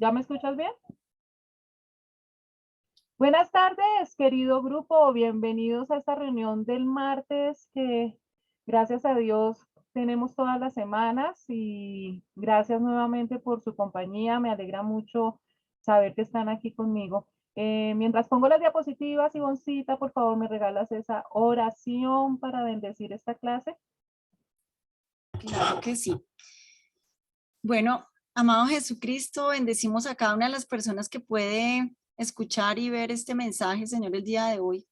¿Ya me escuchas bien? Buenas tardes, querido grupo. Bienvenidos a esta reunión del martes que, gracias a Dios, tenemos todas las semanas y gracias nuevamente por su compañía. Me alegra mucho saber que están aquí conmigo. Mientras pongo las diapositivas, Ivoncita, por favor, me regalas esa oración para bendecir esta clase. Claro que sí. Bueno, amado Jesucristo, bendecimos a cada una de las personas que puede escuchar y ver este mensaje, Señor, el día de hoy.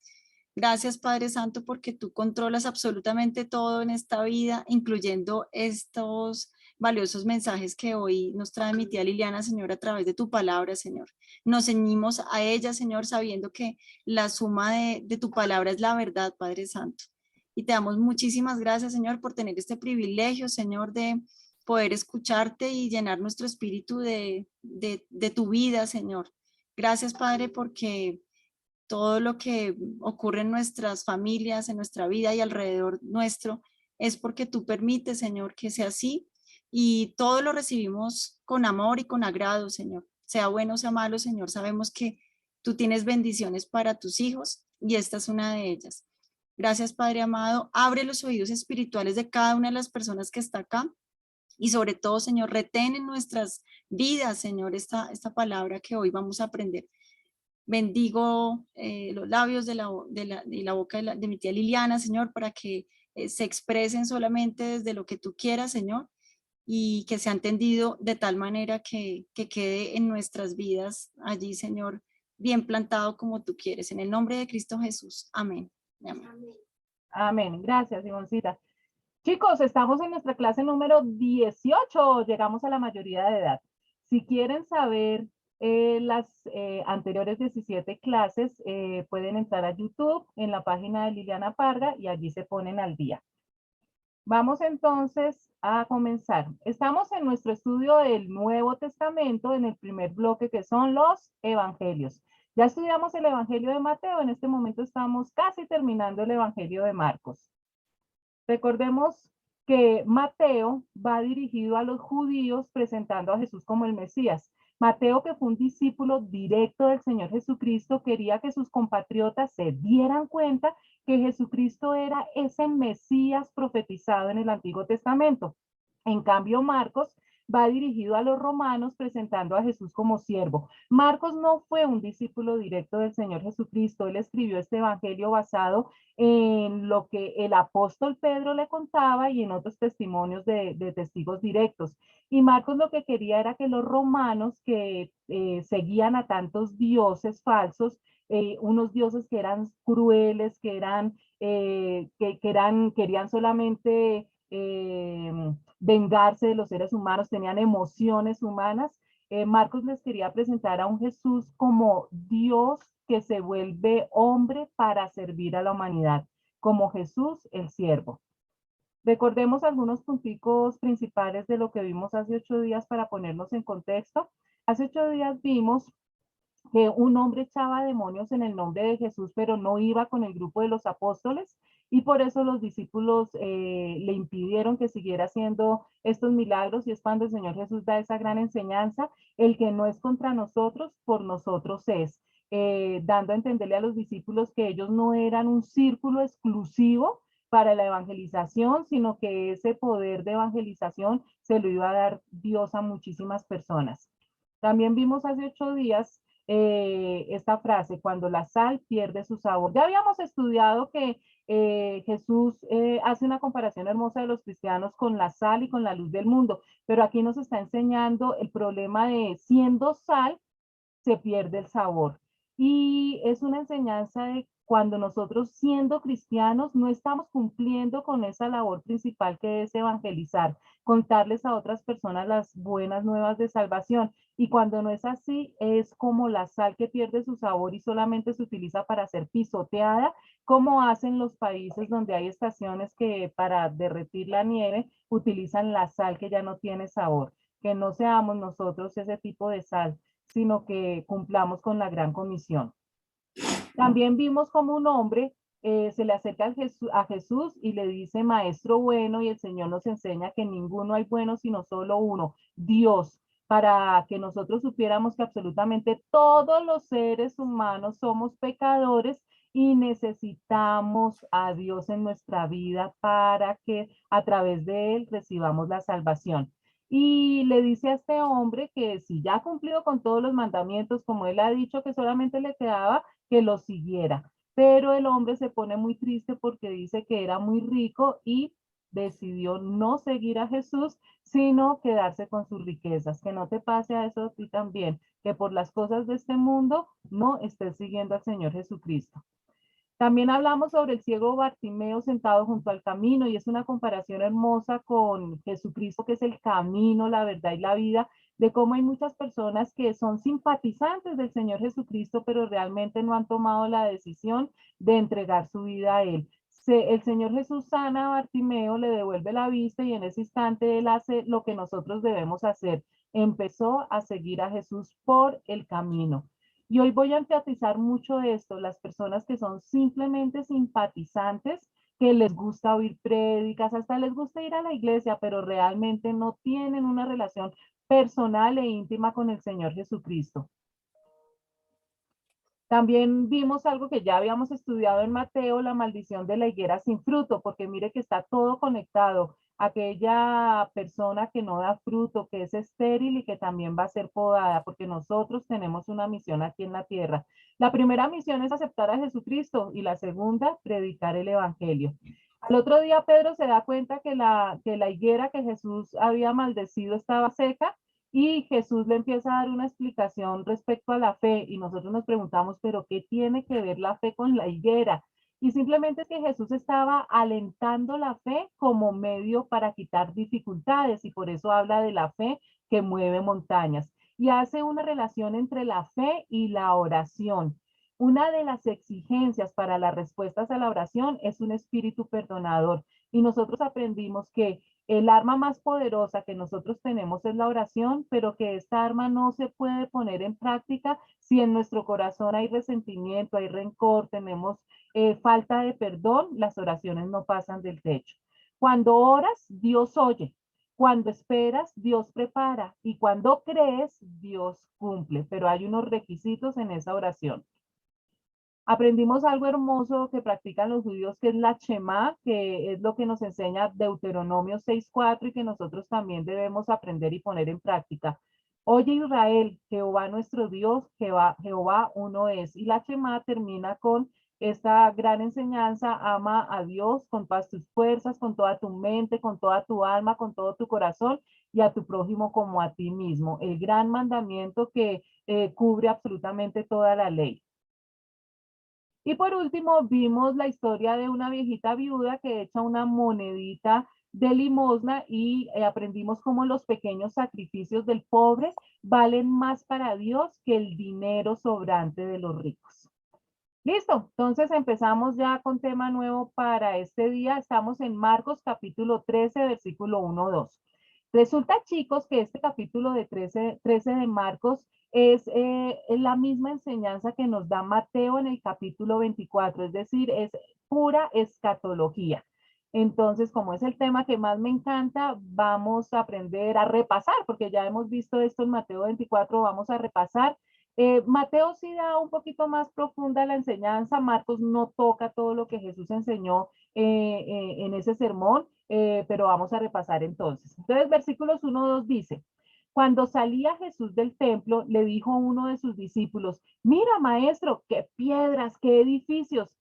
Gracias, Padre Santo, porque tú controlas absolutamente todo en esta vida, incluyendo estos valiosos mensajes que hoy nos trae mi tía Liliana, Señor, a través de tu palabra, Señor. Nos ceñimos a ella, Señor, sabiendo que la suma de tu palabra es la verdad, Padre Santo. Y te damos muchísimas gracias, Señor, por tener este privilegio, Señor, de poder escucharte y llenar nuestro espíritu de tu vida, Señor. Gracias, Padre, porque todo lo que ocurre en nuestras familias, en nuestra vida y alrededor nuestro, es porque tú permites, Señor, que sea así y todo lo recibimos con amor y con agrado, Señor. Sea bueno o sea malo, Señor, sabemos que tú tienes bendiciones para tus hijos y esta es una de ellas. Gracias, Padre amado. Abre los oídos espirituales de cada una de las personas que está acá y sobre todo, Señor, retén en nuestras vidas, Señor, esta palabra que hoy vamos a aprender. Bendigo los labios de la boca de mi tía Liliana, Señor, para que se expresen solamente desde lo que tú quieras, Señor, y que sea entendido de tal manera que quede en nuestras vidas allí, Señor, bien plantado como tú quieres. En el nombre de Cristo Jesús. Amén. Amén. Amén. Gracias, Ivoncita. Chicos, estamos en nuestra clase número 18. Llegamos a la mayoría de edad. Si quieren saber las anteriores 17 clases, pueden entrar a YouTube en la página de Liliana Parga y allí se ponen al día. Vamos entonces a comenzar. Estamos en nuestro estudio del Nuevo Testamento en el primer bloque que son los evangelios. Ya estudiamos el Evangelio de Mateo, en este momento estamos casi terminando el Evangelio de Marcos. Recordemos que Mateo va dirigido a los judíos presentando a Jesús como el Mesías. Mateo, que fue un discípulo directo del Señor Jesucristo, quería que sus compatriotas se dieran cuenta que Jesucristo era ese Mesías profetizado en el Antiguo Testamento. En cambio, Marcos va dirigido a los romanos presentando a Jesús como siervo. Marcos no fue un discípulo directo del Señor Jesucristo. Él escribió este evangelio basado en lo que el apóstol Pedro le contaba y en otros testimonios de testigos directos. Y Marcos lo que quería era que los romanos que seguían a tantos dioses falsos, unos dioses que eran crueles, querían solamente vengarse de los seres humanos, tenían emociones humanas. Marcos les quería presentar a un Jesús como Dios que se vuelve hombre para servir a la humanidad, como Jesús el siervo. Recordemos algunos punticos principales de lo que vimos hace 8 días para ponernos en contexto. Hace 8 días vimos que un hombre echaba demonios en el nombre de Jesús, pero no iba con el grupo de los apóstoles y por eso los discípulos le impidieron que siguiera haciendo estos milagros y es cuando el Señor Jesús da esa gran enseñanza, el que no es contra nosotros, por nosotros es, dando a entenderle a los discípulos que ellos no eran un círculo exclusivo para la evangelización, sino que ese poder de evangelización se lo iba a dar Dios a muchísimas personas. También vimos hace 8 días esta frase, cuando la sal pierde su sabor. Ya habíamos estudiado que Jesús hace una comparación hermosa de los cristianos con la sal y con la luz del mundo, pero aquí nos está enseñando el problema de siendo sal, se pierde el sabor. Y es una enseñanza de cuando nosotros siendo cristianos no estamos cumpliendo con esa labor principal que es evangelizar, contarles a otras personas las buenas nuevas de salvación. Y cuando no es así, es como la sal que pierde su sabor y solamente se utiliza para ser pisoteada, como hacen los países donde hay estaciones que para derretir la nieve utilizan la sal que ya no tiene sabor. Que no seamos nosotros ese tipo de sal, sino que cumplamos con la gran comisión. También vimos como un hombre se le acerca a Jesús y le dice, maestro bueno, y el Señor nos enseña que ninguno hay bueno, sino solo uno, Dios. para que nosotros supiéramos que absolutamente todos los seres humanos somos pecadores y necesitamos a Dios en nuestra vida para que a través de él recibamos la salvación. Y le dice a este hombre que si ya ha cumplido con todos los mandamientos, como él ha dicho que solamente le quedaba, que lo siguiera. Pero el hombre se pone muy triste porque dice que era muy rico y decidió no seguir a Jesús, sino quedarse con sus riquezas. Que no te pase a eso a ti también, que por las cosas de este mundo no estés siguiendo al Señor Jesucristo. También hablamos sobre el ciego Bartimeo sentado junto al camino y es una comparación hermosa con Jesucristo, que es el camino, la verdad y la vida, de cómo hay muchas personas que son simpatizantes del Señor Jesucristo, pero realmente no han tomado la decisión de entregar su vida a Él. El Señor Jesús sana a Bartimeo, le devuelve la vista y en ese instante Él hace lo que nosotros debemos hacer. Empezó a seguir a Jesús por el camino. Y hoy voy a enfatizar mucho esto, las personas que son simplemente simpatizantes, que les gusta oír prédicas, hasta les gusta ir a la iglesia, pero realmente no tienen una relación personal e íntima con el Señor Jesucristo. También vimos algo que ya habíamos estudiado en Mateo, la maldición de la higuera sin fruto, porque mire que está todo conectado. Aquella persona que no da fruto, que es estéril y que también va a ser podada, porque nosotros tenemos una misión aquí en la tierra. La primera misión es aceptar a Jesucristo y la segunda, predicar el evangelio. Al otro día Pedro se da cuenta que la higuera que Jesús había maldecido estaba seca y Jesús le empieza a dar una explicación respecto a la fe y nosotros nos preguntamos, pero ¿qué tiene que ver la fe con la higuera? Y simplemente es que Jesús estaba alentando la fe como medio para quitar dificultades y por eso habla de la fe que mueve montañas y hace una relación entre la fe y la oración. Una de las exigencias para las respuestas a la oración es un espíritu perdonador y nosotros aprendimos que el arma más poderosa que nosotros tenemos es la oración, pero que esta arma no se puede poner en práctica si en nuestro corazón hay resentimiento, hay rencor, tenemos falta de perdón, las oraciones no pasan del techo. Cuando oras, Dios oye. Cuando esperas, Dios prepara. Y cuando crees, Dios cumple. Pero hay unos requisitos en esa oración. Aprendimos algo hermoso que practican los judíos, que es la Shema, que es lo que nos enseña Deuteronomio 6:4 y que nosotros también debemos aprender y poner en práctica. Oye Israel, Jehová nuestro Dios, Jehová uno es. Y la Shema termina con esta gran enseñanza: ama a Dios con todas tus fuerzas, con toda tu mente, con toda tu alma, con todo tu corazón y a tu prójimo como a ti mismo. El gran mandamiento que cubre absolutamente toda la ley. Y por último, vimos la historia de una viejita viuda que echa una monedita de limosna y aprendimos cómo los pequeños sacrificios del pobre valen más para Dios que el dinero sobrante de los ricos. Listo, entonces empezamos ya con tema nuevo para este día. Estamos en Marcos capítulo 13, versículo 1-2. Resulta, chicos, que este capítulo de 13 de Marcos es la misma enseñanza que nos da Mateo en el capítulo 24, es decir, es pura escatología. Entonces, como es el tema que más me encanta, vamos a aprender a repasar, porque ya hemos visto esto en Mateo 24, vamos a repasar. Mateo sí da un poquito más profunda la enseñanza, Marcos no toca todo lo que Jesús enseñó en ese sermón, pero vamos a repasar entonces. Entonces, versículos 1-2 dice: cuando salía Jesús del templo, le dijo a uno de sus discípulos: mira, maestro, qué piedras, qué edificios.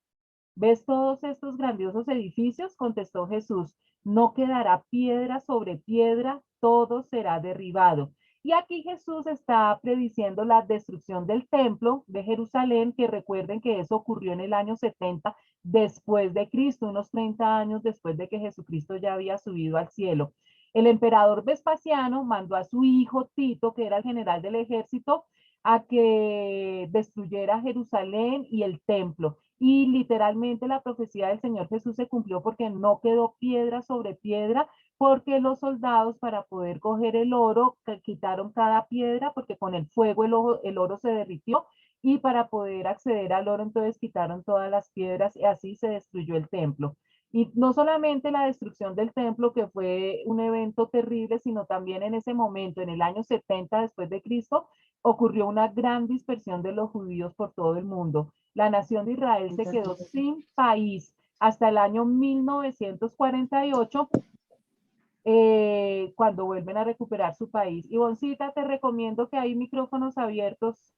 ¿Ves todos estos grandiosos edificios? Contestó Jesús. No quedará piedra sobre piedra, todo será derribado. Y aquí Jesús está prediciendo la destrucción del templo de Jerusalén, que recuerden que eso ocurrió en el año 70 después de Cristo, unos 30 años después de que Jesucristo ya había subido al cielo. El emperador Vespasiano mandó a su hijo Tito, que era el general del ejército, a que destruyera Jerusalén y el templo. Y literalmente la profecía del Señor Jesús se cumplió porque no quedó piedra sobre piedra, porque los soldados para poder coger el oro quitaron cada piedra porque con el fuego el oro se derritió y para poder acceder al oro entonces quitaron todas las piedras y así se destruyó el templo. Y no solamente la destrucción del templo, que fue un evento terrible, sino también en ese momento, en el año 70 después de Cristo, ocurrió una gran dispersión de los judíos por todo el mundo. La nación de Israel se quedó sin país hasta el año 1948, cuando vuelven a recuperar su país. Ivoncita, te recomiendo que hay micrófonos abiertos.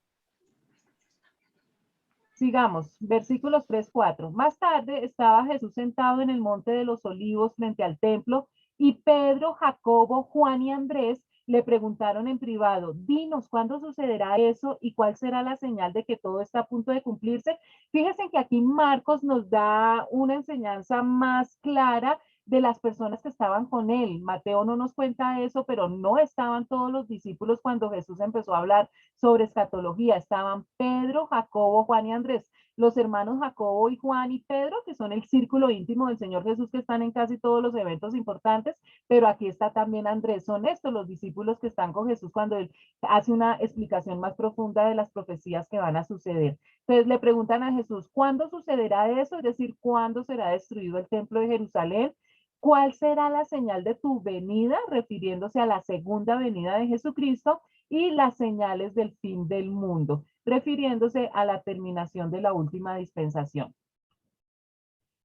Sigamos, versículos 3, 4. Más tarde estaba Jesús sentado en el monte de los olivos frente al templo y Pedro, Jacobo, Juan y Andrés le preguntaron en privado, dinos, ¿cuándo sucederá eso y cuál será la señal de que todo está a punto de cumplirse? Fíjense que aquí Marcos nos da una enseñanza más clara de las personas que estaban con él. Mateo no nos cuenta eso, pero no estaban todos los discípulos cuando Jesús empezó a hablar sobre escatología. Estaban Pedro, Jacobo, Juan y Andrés. Los hermanos Jacobo y Juan y Pedro, que son el círculo íntimo del Señor Jesús, que están en casi todos los eventos importantes, pero aquí está también Andrés. Son estos los discípulos que están con Jesús cuando él hace una explicación más profunda de las profecías que van a suceder. Entonces le preguntan a Jesús, ¿cuándo sucederá eso? Es decir, ¿cuándo será destruido el templo de Jerusalén? ¿Cuál será la señal de tu venida? Refiriéndose a la segunda venida de Jesucristo, y las señales del fin del mundo, refiriéndose a la terminación de la última dispensación.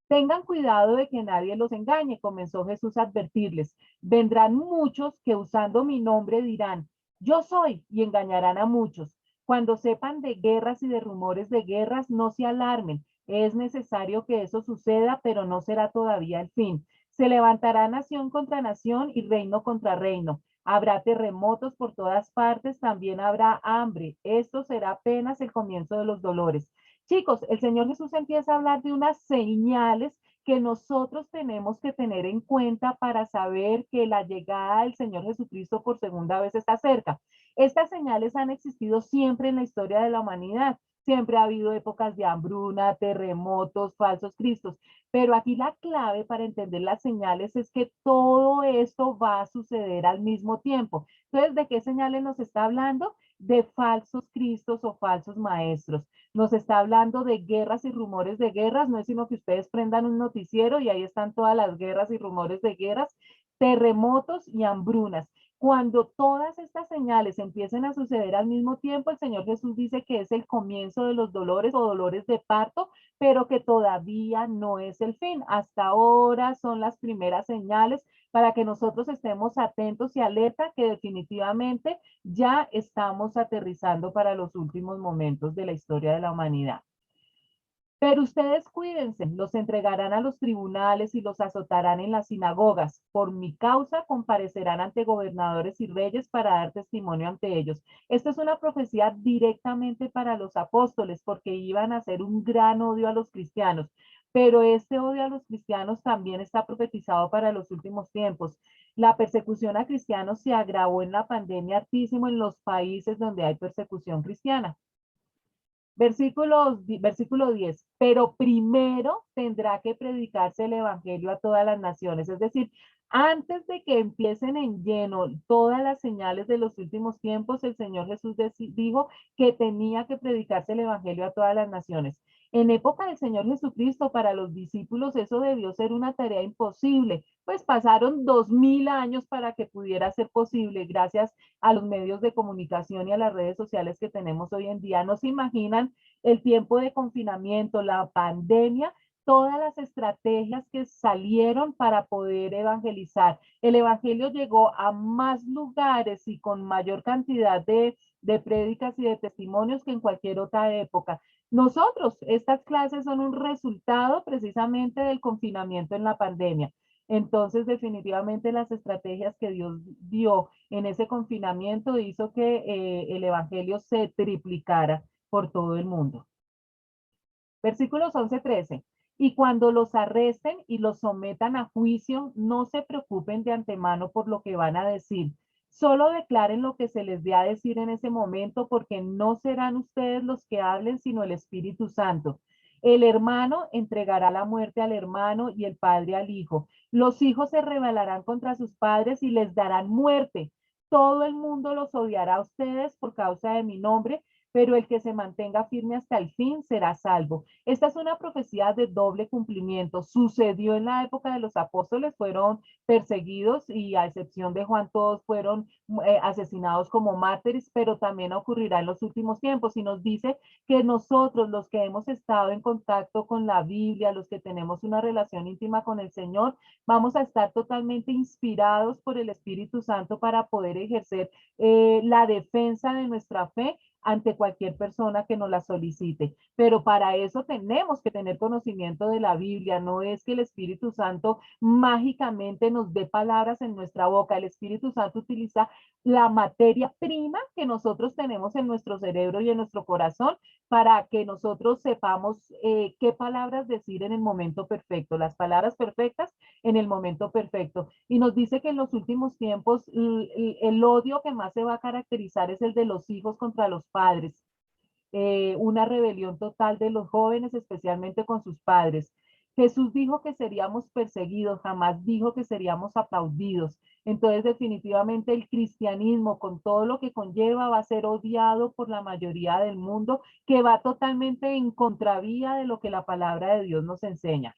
Tengan cuidado de que nadie los engañe, comenzó Jesús a advertirles. Vendrán muchos que usando mi nombre dirán, yo soy, y engañarán a muchos. Cuando sepan de guerras y de rumores de guerras, no se alarmen. Es necesario que eso suceda, pero no será todavía el fin. Se levantará nación contra nación y reino contra reino. Habrá terremotos por todas partes, también habrá hambre. Esto será apenas el comienzo de los dolores. Chicos, el Señor Jesús empieza a hablar de unas señales que nosotros tenemos que tener en cuenta para saber que la llegada del Señor Jesucristo por segunda vez está cerca. Estas señales han existido siempre en la historia de la humanidad. Siempre ha habido épocas de hambruna, terremotos, falsos cristos. Pero aquí la clave para entender las señales es que todo esto va a suceder al mismo tiempo. Entonces, ¿de qué señales nos está hablando? De falsos cristos o falsos maestros. Nos está hablando de guerras y rumores de guerras, no es sino que ustedes prendan un noticiero y ahí están todas las guerras y rumores de guerras, terremotos y hambrunas. Cuando todas estas señales empiecen a suceder al mismo tiempo, el Señor Jesús dice que es el comienzo de los dolores o dolores de parto, pero que todavía no es el fin. Hasta ahora son las primeras señales para que nosotros estemos atentos y alerta que definitivamente ya estamos aterrizando para los últimos momentos de la historia de la humanidad. Pero ustedes cuídense, los entregarán a los tribunales y los azotarán en las sinagogas. Por mi causa comparecerán ante gobernadores y reyes para dar testimonio ante ellos. Esta es una profecía directamente para los apóstoles, porque iban a hacer un gran odio a los cristianos. Pero este odio a los cristianos también está profetizado para los últimos tiempos. La persecución a cristianos se agravó en la pandemia altísimo en los países donde hay persecución cristiana. Versículo 10, pero primero tendrá que predicarse el evangelio a todas las naciones, es decir, antes de que empiecen en lleno todas las señales de los últimos tiempos, el Señor Jesús dijo que tenía que predicarse el evangelio a todas las naciones. En época del Señor Jesucristo, para los discípulos eso debió ser una tarea imposible, pues pasaron 2000 años para que pudiera ser posible, gracias a los medios de comunicación y a las redes sociales que tenemos hoy en día. No se imaginan el tiempo de confinamiento, la pandemia, todas las estrategias que salieron para poder evangelizar. El evangelio llegó a más lugares y con mayor cantidad de prédicas y de testimonios que en cualquier otra época. Nosotros, estas clases son un resultado precisamente del confinamiento en la pandemia. Entonces, definitivamente las estrategias que Dios dio en ese confinamiento hizo que el evangelio se triplicara por todo el mundo. Versículos 11-13. Y cuando los arresten y los sometan a juicio, no se preocupen de antemano por lo que van a decir. Solo declaren lo que se les dé a decir en ese momento, porque no serán ustedes los que hablen, sino el Espíritu Santo. El hermano entregará la muerte al hermano y el padre al hijo. Los hijos se rebelarán contra sus padres y les darán muerte. Todo el mundo los odiará a ustedes por causa de mi nombre, pero el que se mantenga firme hasta el fin será salvo. Esta es una profecía de doble cumplimiento. Sucedió en la época de los apóstoles, fueron perseguidos y a excepción de Juan todos fueron asesinados como mártires, pero también ocurrirá en los últimos tiempos y nos dice que nosotros, los que hemos estado en contacto con la Biblia, los que tenemos una relación íntima con el Señor, vamos a estar totalmente inspirados por el Espíritu Santo para poder ejercer la defensa de nuestra fe ante cualquier persona que nos la solicite. Pero para eso tenemos que tener conocimiento de la Biblia. No es que el Espíritu Santo mágicamente nos dé palabras en nuestra boca. El Espíritu Santo utiliza la materia prima que nosotros tenemos en nuestro cerebro y en nuestro corazón para que nosotros sepamos qué palabras decir en el momento perfecto, las palabras perfectas en el momento perfecto. Y nos dice que en los últimos tiempos el odio que más se va a caracterizar es el de los hijos contra los padres. Una rebelión total de los jóvenes, especialmente con sus padres. Jesús dijo que seríamos perseguidos, jamás dijo que seríamos aplaudidos. Entonces, definitivamente el cristianismo, con todo lo que conlleva, va a ser odiado por la mayoría del mundo, que va totalmente en contravía de lo que la palabra de Dios nos enseña.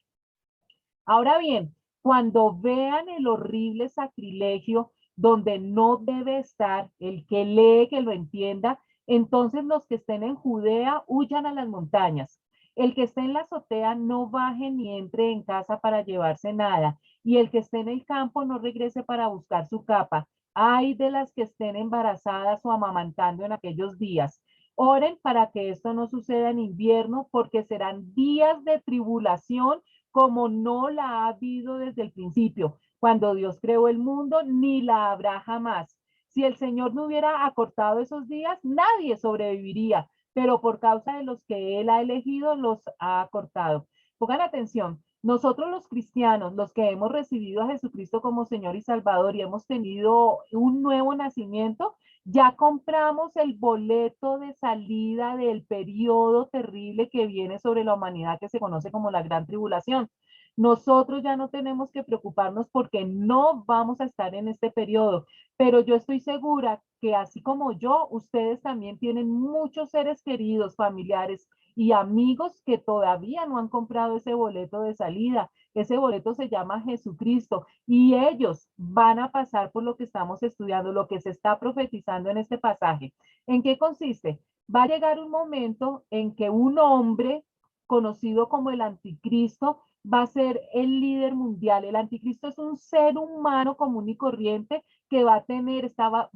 Ahora bien, cuando vean el horrible sacrilegio donde no debe estar, el que lee, que lo entienda, entonces los que estén en Judea huyan a las montañas. El que esté en la azotea no baje ni entre en casa para llevarse nada, y el que esté en el campo no regrese para buscar su capa. Ay de las que estén embarazadas o amamantando en aquellos días. Oren para que esto no suceda en invierno, porque serán días de tribulación como no la ha habido desde el principio, cuando Dios creó el mundo, ni la habrá jamás. Si el Señor no hubiera acortado esos días, nadie sobreviviría, pero por causa de los que Él ha elegido, los ha acortado. Pongan atención, nosotros los cristianos, los que hemos recibido a Jesucristo como Señor y Salvador y hemos tenido un nuevo nacimiento, ya compramos el boleto de salida del periodo terrible que viene sobre la humanidad que se conoce como la Gran Tribulación. Nosotros ya no tenemos que preocuparnos porque no vamos a estar en este periodo, pero yo estoy segura que así como yo, ustedes también tienen muchos seres queridos, familiares y amigos que todavía no han comprado ese boleto de salida. Ese boleto se llama Jesucristo y ellos van a pasar por lo que estamos estudiando, lo que se está profetizando en este pasaje. ¿En qué consiste? Va a llegar un momento en que un hombre conocido como el anticristo va a ser el líder mundial. El anticristo es un ser humano común y corriente que va a tener, va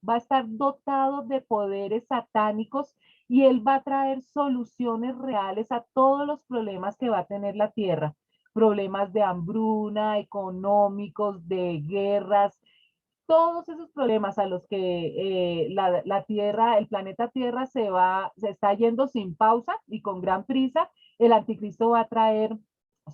a estar dotado de poderes satánicos y él va a traer soluciones reales a todos los problemas que va a tener la tierra, problemas de hambruna, económicos, de guerras, todos esos problemas a los que la Tierra, el planeta Tierra se está yendo sin pausa y con gran prisa, el anticristo va a traer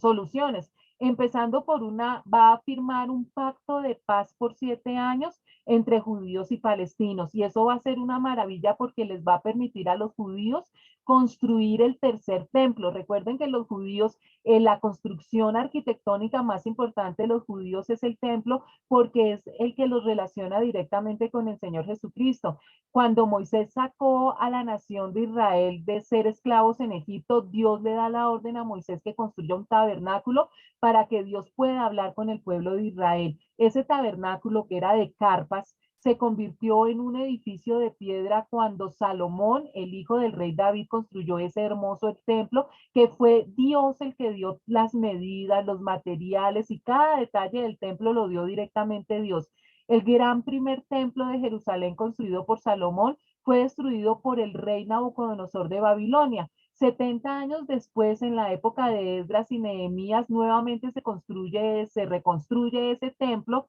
soluciones. Empezando por va a firmar un pacto de paz por 7 años entre judíos y palestinos. Y eso va a ser una maravilla porque les va a permitir a los judíos construir el tercer templo. Recuerden que los judíos, la construcción arquitectónica más importante de los judíos es el templo porque es el que los relaciona directamente con el Señor Jesucristo. Cuando Moisés sacó a la nación de Israel de ser esclavos en Egipto, Dios le da la orden a Moisés que construya un tabernáculo para que Dios pueda hablar con el pueblo de Israel. Ese tabernáculo que era de carpas se convirtió en un edificio de piedra cuando Salomón, el hijo del rey David, construyó ese hermoso templo, que fue Dios el que dio las medidas, los materiales y cada detalle del templo lo dio directamente Dios. El gran primer templo de Jerusalén construido por Salomón fue destruido por el rey Nabucodonosor de Babilonia. 70 años después, en la época de Esdras y Nehemías, nuevamente se reconstruye ese templo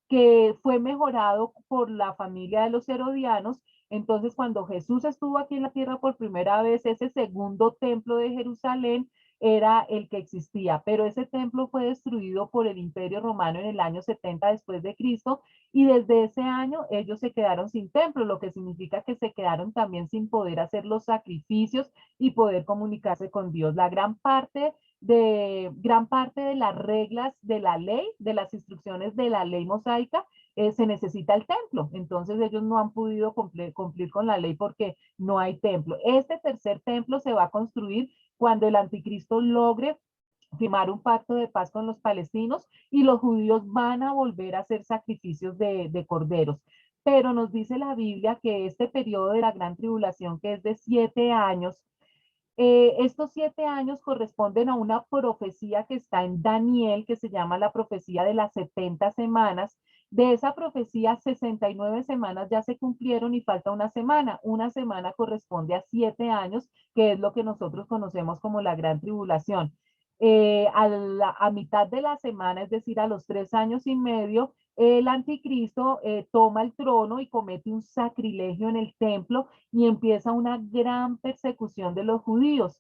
que fue mejorado por la familia de los herodianos. Entonces, cuando Jesús estuvo aquí en la tierra por primera vez, ese segundo templo de Jerusalén era el que existía, pero ese templo fue destruido por el Imperio Romano en el año 70 después de Cristo y desde ese año ellos se quedaron sin templo, lo que significa que se quedaron también sin poder hacer los sacrificios y poder comunicarse con Dios. Gran parte de las reglas de la ley, de las instrucciones de la ley mosaica, se necesita el templo. Entonces ellos no han podido cumplir con la ley porque no hay templo. Este tercer templo se va a construir cuando el anticristo logre firmar un pacto de paz con los palestinos y los judíos van a volver a hacer sacrificios de corderos. Pero nos dice la Biblia que este periodo de la gran tribulación, que es de 7 años, estos 7 años corresponden a una profecía que está en Daniel, que se llama la profecía de las 70 semanas. De esa profecía, 69 semanas ya se cumplieron y falta una semana. Una semana corresponde a 7 años, que es lo que nosotros conocemos como la gran tribulación. A mitad de la semana, es decir, a los 3 años y medio, el anticristo toma el trono y comete un sacrilegio en el templo y empieza una gran persecución de los judíos.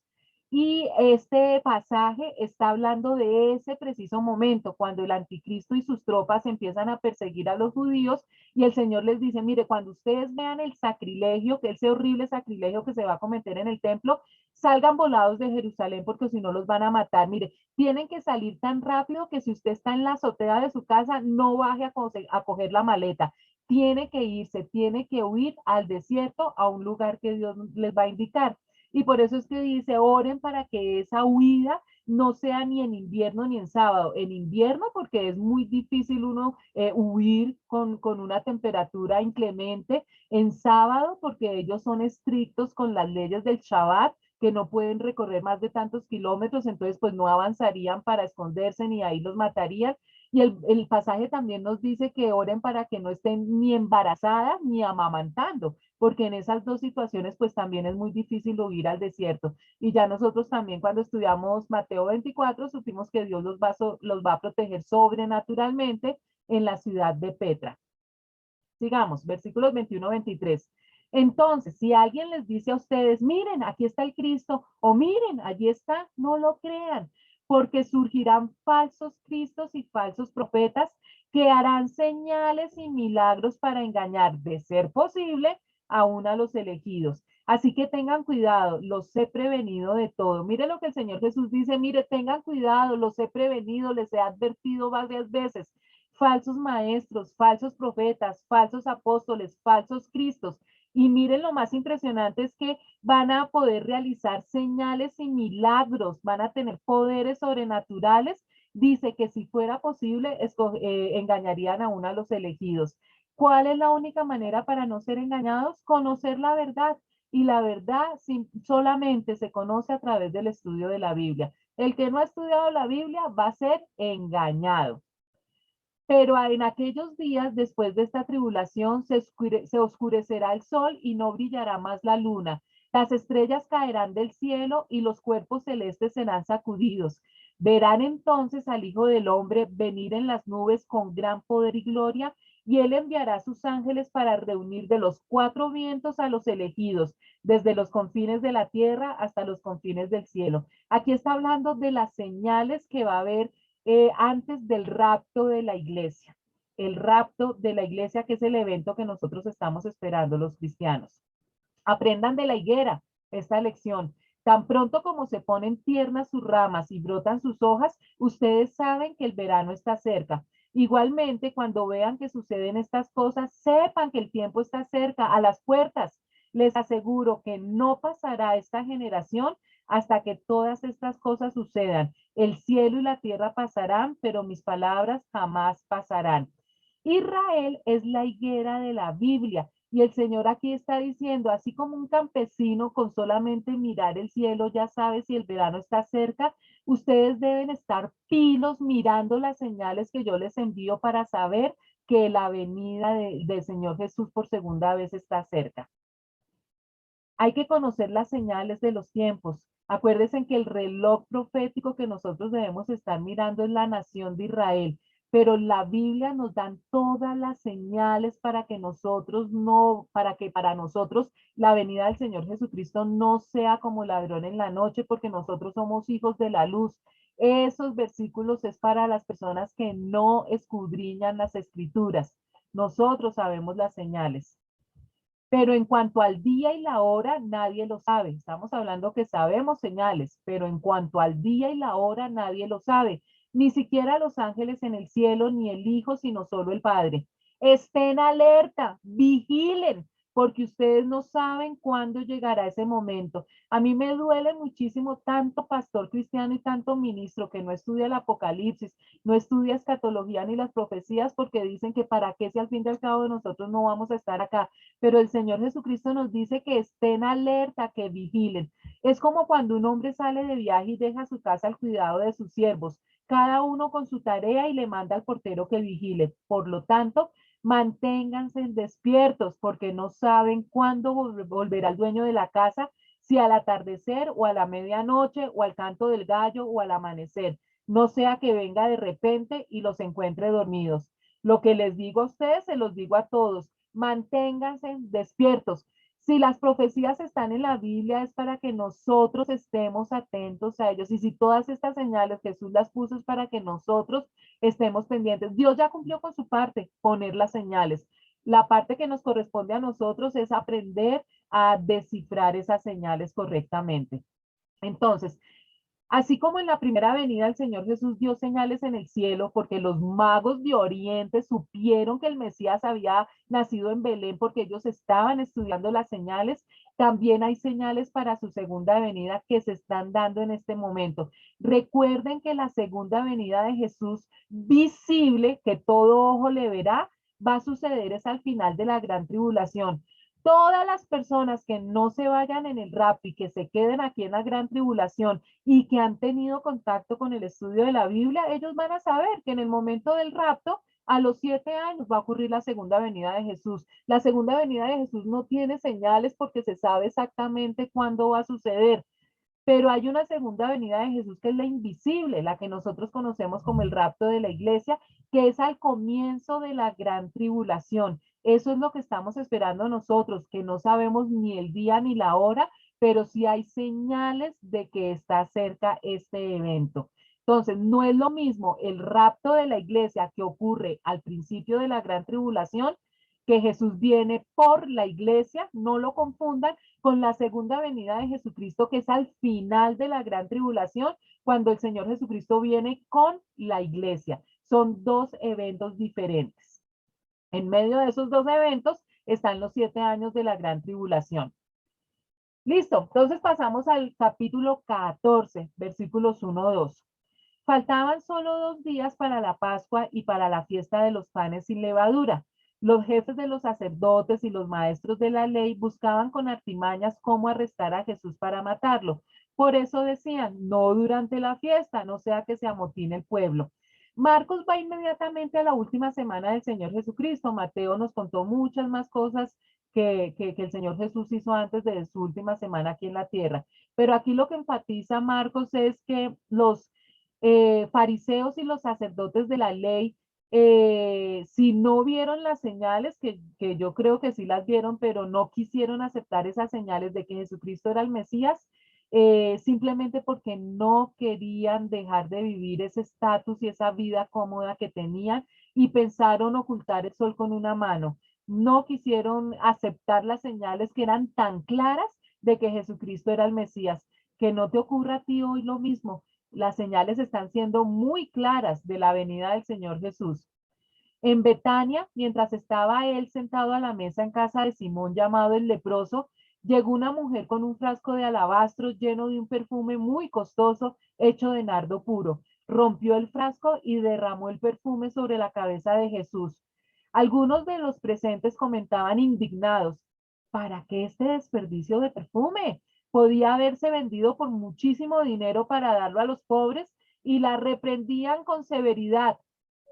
Y este pasaje está hablando de ese preciso momento, cuando el anticristo y sus tropas empiezan a perseguir a los judíos y el Señor les dice, mire, cuando ustedes vean el sacrilegio, que ese horrible sacrilegio que se va a cometer en el templo, salgan volados de Jerusalén porque si no los van a matar. Mire, tienen que salir tan rápido que si usted está en la azotea de su casa, no baje a coger la maleta. Tiene que irse, tiene que huir al desierto, a un lugar que Dios les va a indicar. Y por eso es que dice, oren para que esa huida no sea ni en invierno ni en sábado. En invierno porque es muy difícil uno huir con una temperatura inclemente. En sábado porque ellos son estrictos con las leyes del Shabbat, que no pueden recorrer más de tantos kilómetros, entonces pues no avanzarían para esconderse ni ahí los matarían. Y el pasaje también nos dice que oren para que no estén ni embarazadas ni amamantando, porque en esas dos situaciones pues también es muy difícil huir al desierto. Y ya nosotros también cuando estudiamos Mateo 24 supimos que Dios los va a proteger sobrenaturalmente en la ciudad de Petra. Sigamos, versículos 21-23. Entonces, si alguien les dice a ustedes, miren, aquí está el Cristo, o miren, allí está, no lo crean, porque surgirán falsos cristos y falsos profetas que harán señales y milagros para engañar, de ser posible, aún a los elegidos. Así que tengan cuidado, los he prevenido de todo. Mire lo que el Señor Jesús dice, mire, tengan cuidado, los he prevenido, les he advertido varias veces. Falsos maestros, falsos profetas, falsos apóstoles, falsos cristos. Y miren, lo más impresionante es que van a poder realizar señales y milagros, van a tener poderes sobrenaturales. Dice que si fuera posible, engañarían aún a los elegidos. ¿Cuál es la única manera para no ser engañados? Conocer la verdad. Y la verdad solamente se conoce a través del estudio de la Biblia. El que no ha estudiado la Biblia va a ser engañado. Pero en aquellos días, después de esta tribulación, se oscurecerá el sol y no brillará más la luna. Las estrellas caerán del cielo y los cuerpos celestes serán sacudidos. Verán entonces al Hijo del Hombre venir en las nubes con gran poder y gloria, y él enviará a sus ángeles para reunir de los cuatro vientos a los elegidos, desde los confines de la tierra hasta los confines del cielo. Aquí está hablando de las señales que va a haber antes del rapto de la iglesia. El rapto de la iglesia, que es el evento que nosotros estamos esperando los cristianos. Aprendan de la higuera esta lección. Tan pronto como se ponen tiernas sus ramas y brotan sus hojas, ustedes saben que el verano está cerca. Igualmente, cuando vean que suceden estas cosas, sepan que el tiempo está cerca, a las puertas. Les aseguro que no pasará esta generación hasta que todas estas cosas sucedan. El cielo y la tierra pasarán, pero mis palabras jamás pasarán. Israel es la higuera de la Biblia. Y el Señor aquí está diciendo, así como un campesino con solamente mirar el cielo ya sabe si el verano está cerca, ustedes deben estar pilos mirando las señales que yo les envío para saber que la venida del Señor Jesús por segunda vez está cerca. Hay que conocer las señales de los tiempos. Acuérdense que el reloj profético que nosotros debemos estar mirando es la nación de Israel, pero la Biblia nos dan todas las señales para que nosotros no, para que para nosotros la venida del Señor Jesucristo no sea como ladrón en la noche, porque nosotros somos hijos de la luz. Esos versículos es para las personas que no escudriñan las escrituras. Nosotros sabemos las señales. Pero en cuanto al día y la hora, nadie lo sabe. Estamos hablando que sabemos señales, pero en cuanto al día y la hora, nadie lo sabe. Ni siquiera los ángeles en el cielo, ni el Hijo, sino solo el Padre. Estén alerta, vigilen, porque ustedes no saben cuándo llegará ese momento. A mí me duele muchísimo tanto pastor cristiano y tanto ministro que no estudia el Apocalipsis, no estudia escatología ni las profecías, porque dicen que para qué si al fin y al cabo nosotros no vamos a estar acá. Pero el Señor Jesucristo nos dice que estén alerta, que vigilen. Es como cuando un hombre sale de viaje y deja su casa al cuidado de sus siervos, cada uno con su tarea y le manda al portero que vigile. Por lo tanto, manténganse despiertos porque no saben cuándo volverá el dueño de la casa, si al atardecer o a la medianoche o al canto del gallo o al amanecer. No sea que venga de repente y los encuentre dormidos. Lo que les digo a ustedes, se los digo a todos. Manténganse despiertos. Si las profecías están en la Biblia es para que nosotros estemos atentos a ellos. Y si todas estas señales Jesús las puso es para que nosotros estemos pendientes. Dios ya cumplió con su parte, poner las señales. La parte que nos corresponde a nosotros es aprender a descifrar esas señales correctamente. Entonces, así como en la primera venida el Señor Jesús dio señales en el cielo, porque los magos de Oriente supieron que el Mesías había nacido en Belén porque ellos estaban estudiando las señales, también hay señales para su segunda venida que se están dando en este momento. Recuerden que la segunda venida de Jesús visible, que todo ojo le verá, va a suceder es al final de la gran tribulación. Todas las personas que no se vayan en el rapto y que se queden aquí en la gran tribulación y que han tenido contacto con el estudio de la Biblia, ellos van a saber que en el momento del rapto, a los 7 años va a ocurrir la segunda venida de Jesús. La segunda venida de Jesús no tiene señales porque se sabe exactamente cuándo va a suceder. Pero hay una segunda venida de Jesús que es la invisible, la que nosotros conocemos como el rapto de la iglesia, que es al comienzo de la gran tribulación. Eso es lo que estamos esperando nosotros, que no sabemos ni el día ni la hora, pero sí hay señales de que está cerca este evento. Entonces, no es lo mismo el rapto de la iglesia que ocurre al principio de la gran tribulación, que Jesús viene por la iglesia, no lo confundan, con la segunda venida de Jesucristo, que es al final de la gran tribulación, cuando el Señor Jesucristo viene con la iglesia. Son dos eventos diferentes. En medio de esos dos eventos están los 7 años de la gran tribulación. Listo, entonces pasamos al capítulo 14, versículos 1-2. Faltaban solo 2 días para la Pascua y para la fiesta de los panes sin levadura. Los jefes de los sacerdotes y los maestros de la ley buscaban con artimañas cómo arrestar a Jesús para matarlo. Por eso decían, no durante la fiesta, no sea que se amotine el pueblo. Marcos va inmediatamente a la última semana del Señor Jesucristo. Mateo nos contó muchas más cosas que el Señor Jesús hizo antes de su última semana aquí en la tierra. Pero aquí lo que enfatiza Marcos es que los fariseos y los sacerdotes de la ley, si no vieron las señales, que yo creo que sí las vieron, pero no quisieron aceptar esas señales de que Jesucristo era el Mesías, simplemente porque no querían dejar de vivir ese estatus y esa vida cómoda que tenían y pensaron ocultar el sol con una mano. No quisieron aceptar las señales que eran tan claras de que Jesucristo era el Mesías. Que no te ocurra a ti hoy lo mismo. Las señales están siendo muy claras de la venida del Señor Jesús. En Betania, mientras estaba él sentado a la mesa en casa de Simón llamado el leproso, llegó una mujer con un frasco de alabastro lleno de un perfume muy costoso hecho de nardo puro. Rompió el frasco y derramó el perfume sobre la cabeza de Jesús. Algunos de los presentes comentaban indignados, ¿para qué este desperdicio de perfume? Podía haberse vendido por muchísimo dinero para darlo a los pobres, y la reprendían con severidad.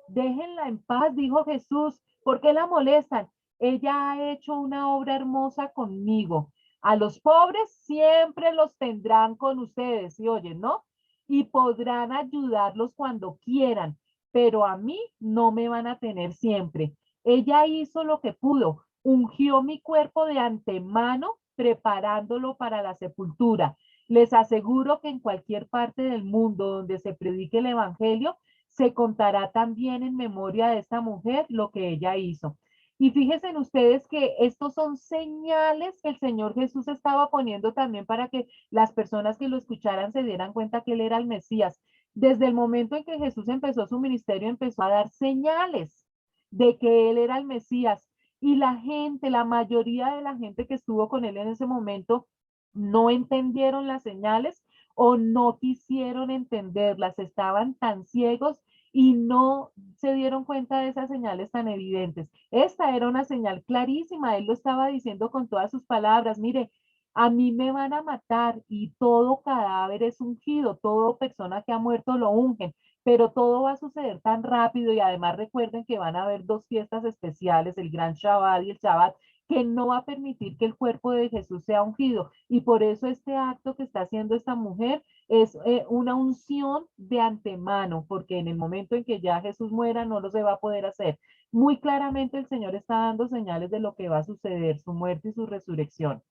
Déjenla en paz, dijo Jesús. ¿Por qué la molestan? Ella ha hecho una obra hermosa conmigo. A los pobres siempre los tendrán con ustedes, ¿sí oyen, no? Y podrán ayudarlos cuando quieran, pero a mí no me van a tener siempre. Ella hizo lo que pudo, ungió mi cuerpo de antemano, preparándolo para la sepultura. Les aseguro que en cualquier parte del mundo donde se predique el evangelio, se contará también en memoria de esta mujer lo que ella hizo. Y fíjense en ustedes que estos son señales que el Señor Jesús estaba poniendo también para que las personas que lo escucharan se dieran cuenta que él era el Mesías. Desde el momento en que Jesús empezó su ministerio, empezó a dar señales. de que él era el Mesías. Y la gente, la mayoría de la gente que estuvo con él en ese momento, no entendieron las señales o no quisieron entenderlas, estaban tan ciegos y no se dieron cuenta de esas señales tan evidentes. Esta era una señal clarísima, él lo estaba diciendo con todas sus palabras, mire, a mí me van a matar y todo cadáver es ungido, toda persona que ha muerto lo ungen, pero todo va a suceder tan rápido y además recuerden que van a haber dos fiestas especiales, el Gran Shabbat y el Shabbat, que no va a permitir que el cuerpo de Jesús sea ungido. Y por eso este acto que está haciendo esta mujer es una unción de antemano, porque en el momento en que ya Jesús muera no lo se va a poder hacer. Muy claramente el Señor está dando señales de lo que va a suceder, su muerte y su resurrección.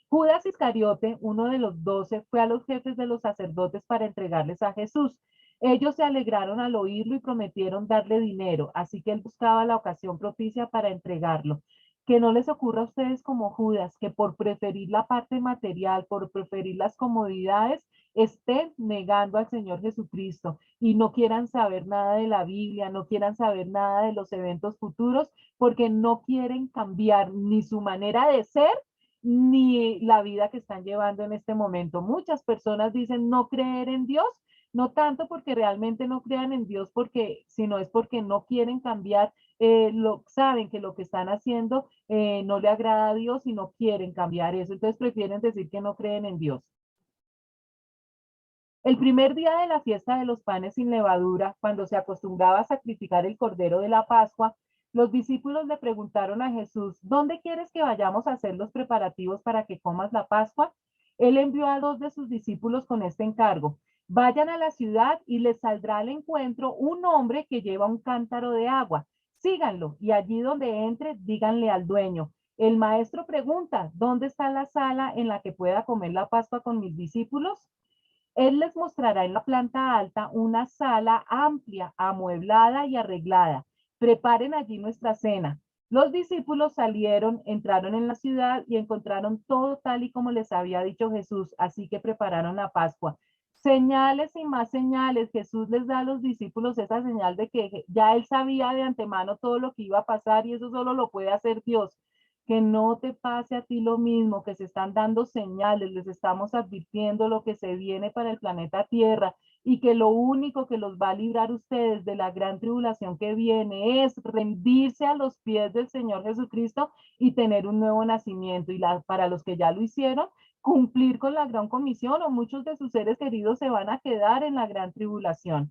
Judas Iscariote, uno de los 12, fue a los jefes de los sacerdotes para entregarles a Jesús. Ellos se alegraron al oírlo y prometieron darle dinero, así que él buscaba la ocasión propicia para entregarlo. Que no les ocurra a ustedes como Judas, que por preferir la parte material, por preferir las comodidades, estén negando al Señor Jesucristo y no quieran saber nada de la Biblia, no quieran saber nada de los eventos futuros, porque no quieren cambiar ni su manera de ser ni la vida que están llevando en este momento. Muchas personas dicen no creer en Dios, no tanto porque realmente no crean en Dios, porque, sino es porque no quieren cambiar, saben que lo que están haciendo no le agrada a Dios y no quieren cambiar eso, entonces prefieren decir que no creen en Dios. El primer día de la fiesta de los panes sin levadura, cuando se acostumbraba a sacrificar el cordero de la Pascua, los discípulos le preguntaron a Jesús, ¿dónde quieres que vayamos a hacer los preparativos para que comas la Pascua? Él envió a dos de sus discípulos con este encargo. Vayan a la ciudad y les saldrá al encuentro un hombre que lleva un cántaro de agua. Síganlo y allí donde entre, díganle al dueño. El maestro pregunta, ¿dónde está la sala en la que pueda comer la Pascua con mis discípulos? Él les mostrará en la planta alta una sala amplia, amueblada y arreglada. Preparen allí nuestra cena. Los discípulos salieron, entraron en la ciudad y encontraron todo tal y como les había dicho Jesús, así que prepararon la Pascua. Señales y más señales. Jesús les da a los discípulos esa señal de que ya él sabía de antemano todo lo que iba a pasar y eso solo lo puede hacer Dios. Que no te pase a ti lo mismo, que se están dando señales, les estamos advirtiendo lo que se viene para el planeta Tierra y que lo único que los va a librar ustedes de la gran tribulación que viene es rendirse a los pies del Señor Jesucristo y tener un nuevo nacimiento. Y para los que ya lo hicieron, cumplir con la gran comisión o muchos de sus seres queridos se van a quedar en la gran tribulación.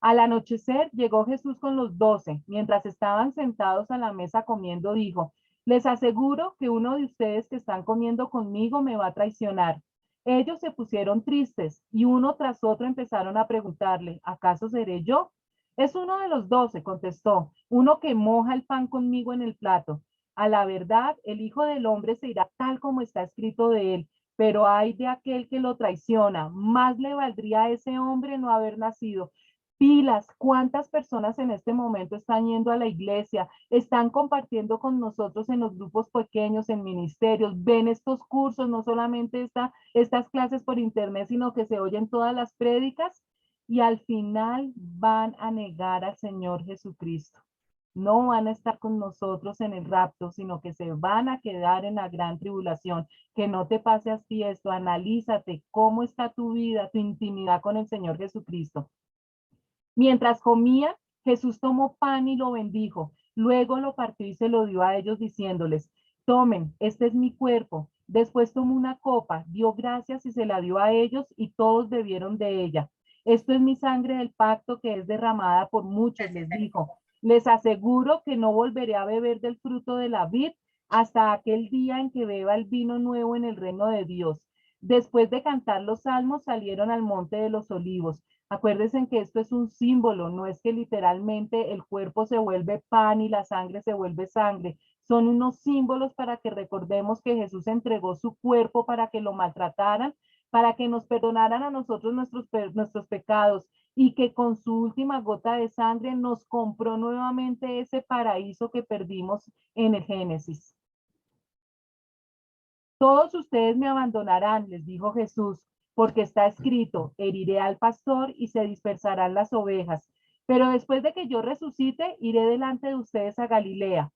Al anochecer llegó Jesús con los 12. Mientras estaban sentados a la mesa comiendo, dijo, les aseguro que uno de ustedes que están comiendo conmigo me va a traicionar. Ellos se pusieron tristes y uno tras otro empezaron a preguntarle, ¿acaso seré yo? Es uno de los 12, contestó, uno que moja el pan conmigo en el plato. A la verdad, el Hijo del Hombre se irá tal como está escrito de él, pero ay de aquel que lo traiciona, más le valdría a ese hombre no haber nacido. Pilas, ¿cuántas personas en este momento están yendo a la iglesia? Están compartiendo con nosotros en los grupos pequeños, en ministerios, ven estos cursos, no solamente estas clases por internet, sino que se oyen todas las prédicas y al final van a negar al Señor Jesucristo. No van a estar con nosotros en el rapto, sino que se van a quedar en la gran tribulación. Que no te pase así esto, analízate cómo está tu vida, tu intimidad con el Señor Jesucristo. Mientras comía, Jesús tomó pan y lo bendijo. Luego lo partió y se lo dio a ellos diciéndoles, tomen, este es mi cuerpo. Después tomó una copa, dio gracias y se la dio a ellos y todos bebieron de ella. Esto es mi sangre del pacto que es derramada por muchos, les dijo. Les aseguro que no volveré a beber del fruto de la vid hasta aquel día en que beba el vino nuevo en el reino de Dios. Después de cantar los salmos, salieron al monte de los olivos. Acuérdense que esto es un símbolo, no es que literalmente el cuerpo se vuelve pan y la sangre se vuelve sangre. Son unos símbolos para que recordemos que Jesús entregó su cuerpo para que lo maltrataran, para que nos perdonaran a nosotros nuestros pecados y que con su última gota de sangre nos compró nuevamente ese paraíso que perdimos en el Génesis. Todos ustedes me abandonarán, les dijo Jesús, porque está escrito, heriré al pastor y se dispersarán las ovejas. Pero después de que yo resucite, iré delante de ustedes a Galilea.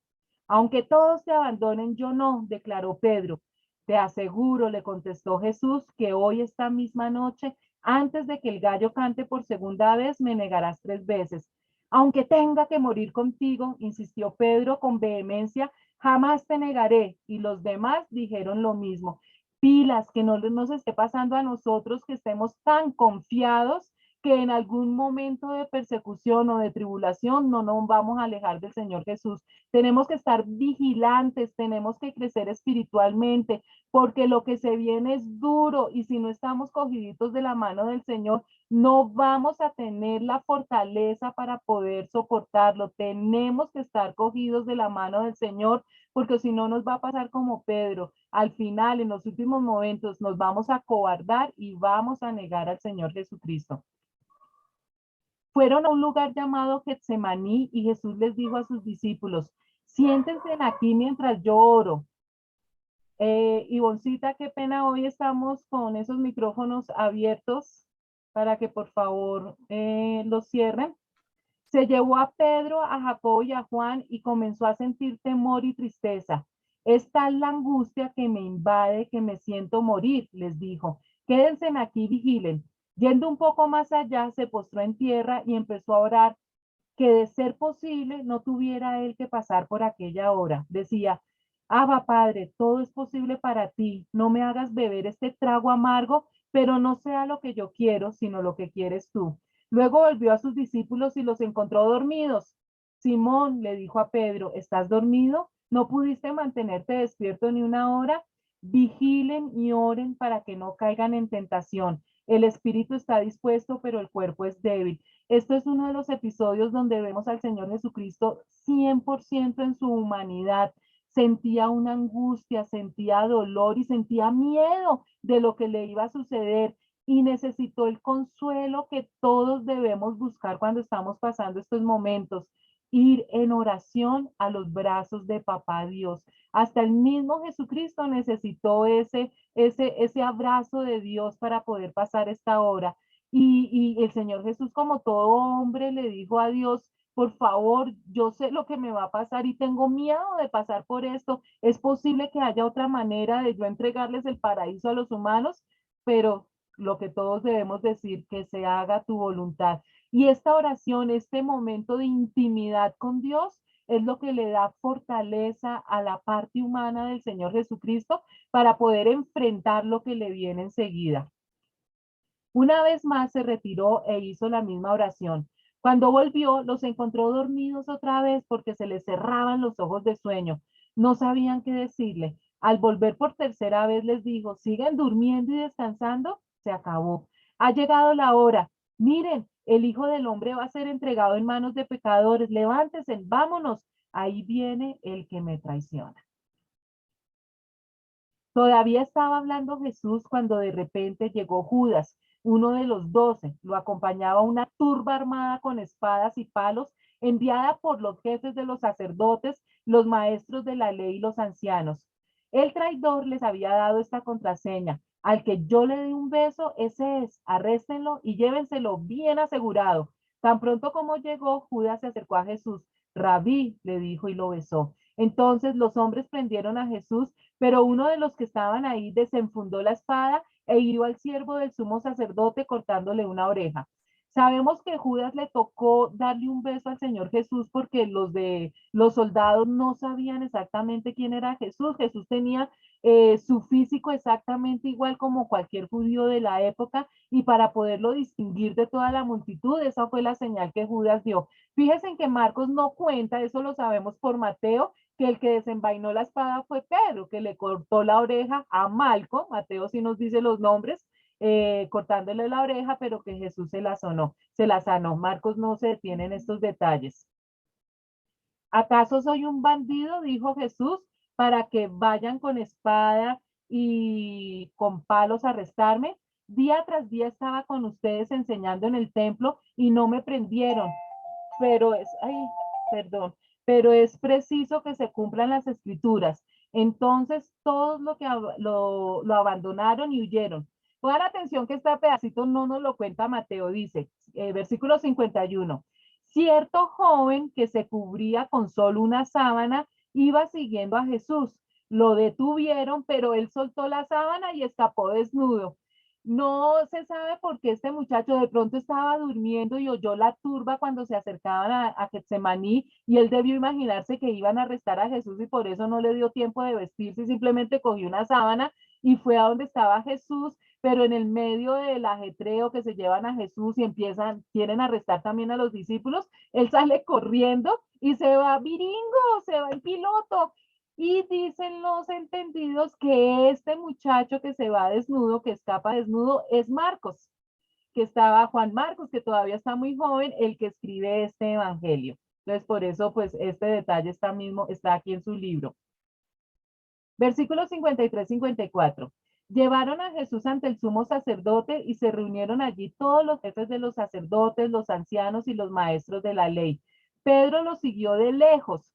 Aunque todos te abandonen, yo no, declaró Pedro. Te aseguro, le contestó Jesús, que hoy esta misma noche, antes de que el gallo cante por segunda vez, me negarás 3 veces. Aunque tenga que morir contigo, insistió Pedro con vehemencia, jamás te negaré. Y los demás dijeron lo mismo. Pilas, que no nos esté pasando a nosotros, que estemos tan confiados que en algún momento de persecución o de tribulación no nos vamos a alejar del Señor Jesús. Tenemos que estar vigilantes, tenemos que crecer espiritualmente, porque lo que se viene es duro y si no estamos cogiditos de la mano del Señor, no vamos a tener la fortaleza para poder soportarlo. Tenemos que estar cogidos de la mano del Señor, porque si no nos va a pasar como Pedro. Al final, en los últimos momentos, nos vamos a cobardar y vamos a negar al Señor Jesucristo. Fueron a un lugar llamado Getsemaní y Jesús les dijo a sus discípulos, siéntense aquí mientras yo oro. Ivoncita, qué pena, hoy estamos con esos micrófonos abiertos para que por favor los cierren. Se llevó a Pedro, a Jacobo y a Juan y comenzó a sentir temor y tristeza. Es tal la angustia que me invade que me siento morir, les dijo. Quédense aquí y vigilen. Yendo un poco más allá, se postró en tierra y empezó a orar que de ser posible no tuviera él que pasar por aquella hora. Decía, Abba Padre, todo es posible para ti, no me hagas beber este trago amargo, pero no sea lo que yo quiero, sino lo que quieres tú. Luego volvió a sus discípulos y los encontró dormidos. Simón le dijo a Pedro, ¿estás dormido? ¿No pudiste mantenerte despierto ni una hora? Vigilen y oren para que no caigan en tentación. El espíritu está dispuesto, pero el cuerpo es débil. Esto es uno de los episodios donde vemos al Señor Jesucristo 100% en su humanidad. Sentía una angustia, sentía dolor y sentía miedo de lo que le iba a suceder y necesitó el consuelo que todos debemos buscar cuando estamos pasando estos momentos, ir en oración a los brazos de Papá Dios. Hasta el mismo Jesucristo necesitó ese abrazo de Dios para poder pasar esta hora. Y el Señor Jesús, como todo hombre, le dijo a Dios, por favor, yo sé lo que me va a pasar y tengo miedo de pasar por esto. Es posible que haya otra manera de yo entregarles el paraíso a los humanos, pero lo que todos debemos decir, que se haga tu voluntad. Y esta oración, este momento de intimidad con Dios, es lo que le da fortaleza a la parte humana del Señor Jesucristo para poder enfrentar lo que le viene enseguida. Una vez más se retiró e hizo la misma oración. Cuando volvió, los encontró dormidos otra vez porque se les cerraban los ojos de sueño. No sabían qué decirle. Al volver por tercera vez les dijo, ¿siguen durmiendo y descansando? Se acabó. Ha llegado la hora. Miren, el Hijo del Hombre va a ser entregado en manos de pecadores. Levántense, vámonos. Ahí viene el que me traiciona. Todavía estaba hablando Jesús cuando de repente llegó Judas, uno de los 12. Lo acompañaba una turba armada con espadas y palos, enviada por los jefes de los sacerdotes, los maestros de la ley y los ancianos. El traidor les había dado esta contraseña. Al que yo le dé un beso, ese es, arréstenlo y llévenselo bien asegurado. Tan pronto como llegó, Judas se acercó a Jesús. Rabí, le dijo y lo besó. Entonces los hombres prendieron a Jesús, pero uno de los que estaban ahí desenfundó la espada e hirió al siervo del sumo sacerdote cortándole una oreja. Sabemos que Judas le tocó darle un beso al Señor Jesús porque los soldados no sabían exactamente quién era Jesús. Jesús tenía su físico exactamente igual como cualquier judío de la época y para poderlo distinguir de toda la multitud, esa fue la señal que Judas dio. Fíjense en que Marcos no cuenta, eso lo sabemos por Mateo, que el que desenvainó la espada fue Pedro, que le cortó la oreja a Malco, Mateo sí nos dice los nombres, cortándole la oreja, pero que Jesús se la sanó. Marcos no se detiene en estos detalles. ¿Acaso soy un bandido? Dijo Jesús, para que vayan con espada y con palos a arrestarme. Día tras día estaba con ustedes enseñando en el templo y no me prendieron, pero perdón, pero es preciso que se cumplan las escrituras. Entonces todos lo abandonaron y huyeron. Pongan atención que este pedacito no nos lo cuenta Mateo, dice, versículo 51. Cierto joven que se cubría con solo una sábana iba siguiendo a Jesús. Lo detuvieron, pero él soltó la sábana y escapó desnudo. No se sabe por qué este muchacho de pronto estaba durmiendo y oyó la turba cuando se acercaban a Getsemaní, y él debió imaginarse que iban a arrestar a Jesús y por eso no le dio tiempo de vestirse y simplemente cogió una sábana y fue a donde estaba Jesús, pero en el medio del ajetreo que se llevan a Jesús y quieren arrestar también a los discípulos, él sale corriendo y se va viringo, se va en piloto. Y dicen los entendidos que este muchacho que se va desnudo, que escapa desnudo, es Marcos, que estaba Juan Marcos, que todavía está muy joven, el que escribe este evangelio. Entonces, por eso, pues, este detalle está aquí en su libro. Versículos 53-54. Llevaron a Jesús ante el sumo sacerdote y se reunieron allí todos los jefes de los sacerdotes, los ancianos y los maestros de la ley. Pedro lo siguió de lejos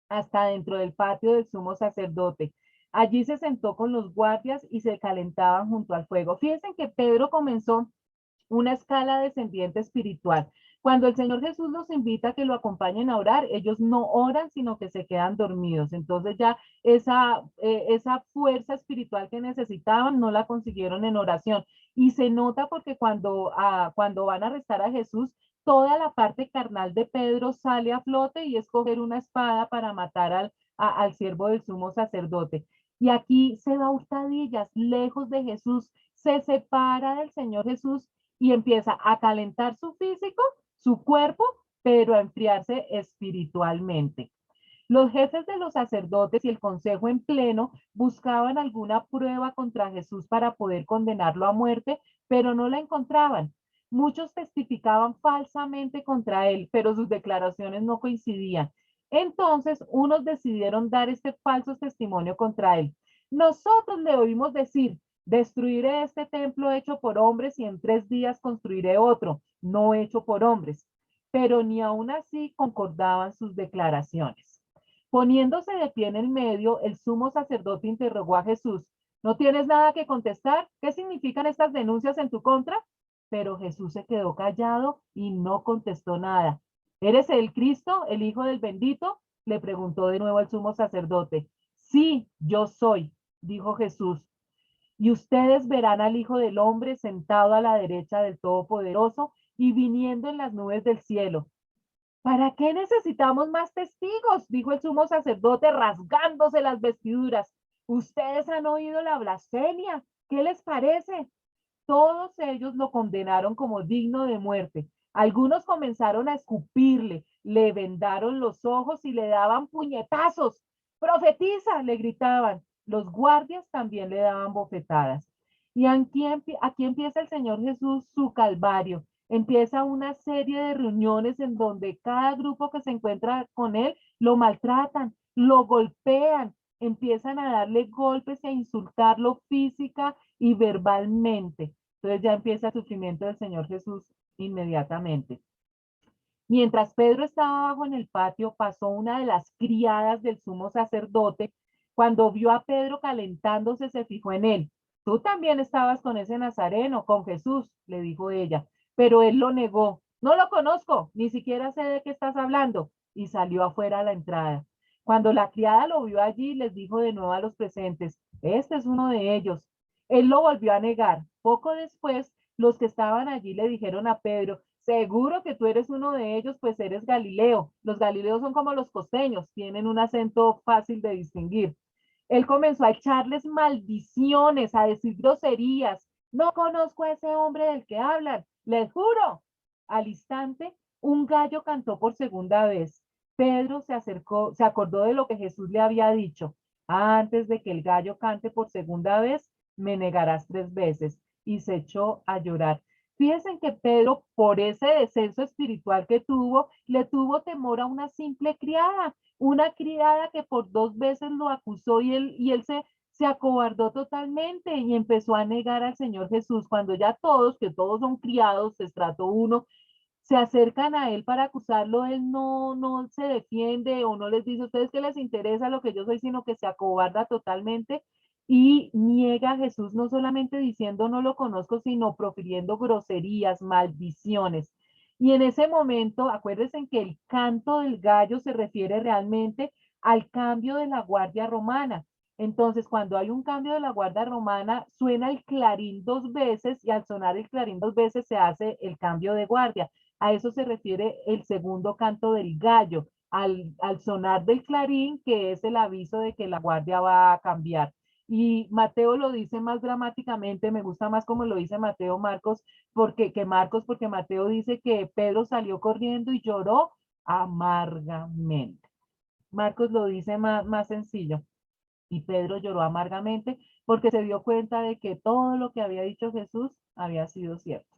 hasta dentro del patio del sumo sacerdote. Allí se sentó con los guardias y se calentaban junto al fuego. Fíjense que Pedro comenzó una escala descendiente espiritual. Cuando el Señor Jesús los invita a que lo acompañen a orar, ellos no oran, sino que se quedan dormidos. Entonces ya esa fuerza espiritual que necesitaban no la consiguieron en oración. Y se nota porque cuando van a arrestar a Jesús, toda la parte carnal de Pedro sale a flote y es coger una espada para matar al siervo del sumo sacerdote. Y aquí se va a hurtadillas, lejos de Jesús, se separa del Señor Jesús y empieza a calentar su físico, su cuerpo, pero a enfriarse espiritualmente. Los jefes de los sacerdotes y el consejo en pleno buscaban alguna prueba contra Jesús para poder condenarlo a muerte, pero no la encontraban. Muchos testificaban falsamente contra él, pero sus declaraciones no coincidían. Entonces, unos decidieron dar este falso testimonio contra él. Nosotros le oímos decir, destruiré este templo hecho por hombres y en 3 días construiré otro, no hecho por hombres. Pero ni aún así concordaban sus declaraciones. Poniéndose de pie en el medio, el sumo sacerdote interrogó a Jesús. ¿No tienes nada que contestar? ¿Qué significan estas denuncias en tu contra? Pero Jesús se quedó callado y no contestó nada. ¿Eres el Cristo, el Hijo del Bendito? Le preguntó de nuevo el sumo sacerdote. Sí, yo soy, dijo Jesús. Y ustedes verán al Hijo del Hombre sentado a la derecha del Todopoderoso y viniendo en las nubes del cielo. ¿Para qué necesitamos más testigos? Dijo el sumo sacerdote rasgándose las vestiduras. Ustedes han oído la blasfemia. ¿Qué les parece? Todos ellos lo condenaron como digno de muerte. Algunos comenzaron a escupirle, le vendaron los ojos y le daban puñetazos. Profetiza, le gritaban. Los guardias también le daban bofetadas. Y aquí empieza el Señor Jesús su calvario. Empieza una serie de reuniones en donde cada grupo que se encuentra con él lo maltratan, lo golpean, empiezan a darle golpes e insultarlo física y verbalmente. Entonces ya empieza el sufrimiento del Señor Jesús inmediatamente. Mientras Pedro estaba abajo en el patio, pasó una de las criadas del sumo sacerdote. Cuando vio a Pedro calentándose, se fijó en él. Tú también estabas con ese nazareno, con Jesús, le dijo ella, pero él lo negó. No lo conozco, ni siquiera sé de qué estás hablando. Y salió afuera a la entrada. Cuando la criada lo vio allí, les dijo de nuevo a los presentes, este es uno de ellos. Él lo volvió a negar. Poco después, los que estaban allí le dijeron a Pedro, seguro que tú eres uno de ellos, pues eres Galileo. Los galileos son como los costeños, tienen un acento fácil de distinguir. Él comenzó a echarles maldiciones, a decir groserías. No conozco a ese hombre del que hablan, les juro. Al instante, un gallo cantó por segunda vez. Pedro se acordó de lo que Jesús le había dicho. Antes de que el gallo cante por segunda vez, me negarás 3 veces. Y se echó a llorar. Fíjense que Pedro, por ese descenso espiritual que tuvo, le tuvo temor a una simple criada, una criada que por 2 veces lo acusó y él se acobardó totalmente y empezó a negar al Señor Jesús. Cuando ya todos, que todos son criados, de estrato 1, se acercan a él para acusarlo, él no se defiende o no les dice a ustedes que les interesa lo que yo soy, sino que se acobarda totalmente y niega a Jesús, no solamente diciendo no lo conozco, sino profiriendo groserías, maldiciones. Y en ese momento, acuérdense que el canto del gallo se refiere realmente al cambio de la guardia romana. Entonces, cuando hay un cambio de la guardia romana, suena el clarín 2 veces y al sonar el clarín 2 veces se hace el cambio de guardia. A eso se refiere el segundo canto del gallo, al sonar del clarín, que es el aviso de que la guardia va a cambiar. Y Mateo lo dice más dramáticamente, me gusta más como lo dice Mateo Marcos, porque Mateo dice que Pedro salió corriendo y lloró amargamente. Marcos lo dice más sencillo. Y Pedro lloró amargamente porque se dio cuenta de que todo lo que había dicho Jesús había sido cierto.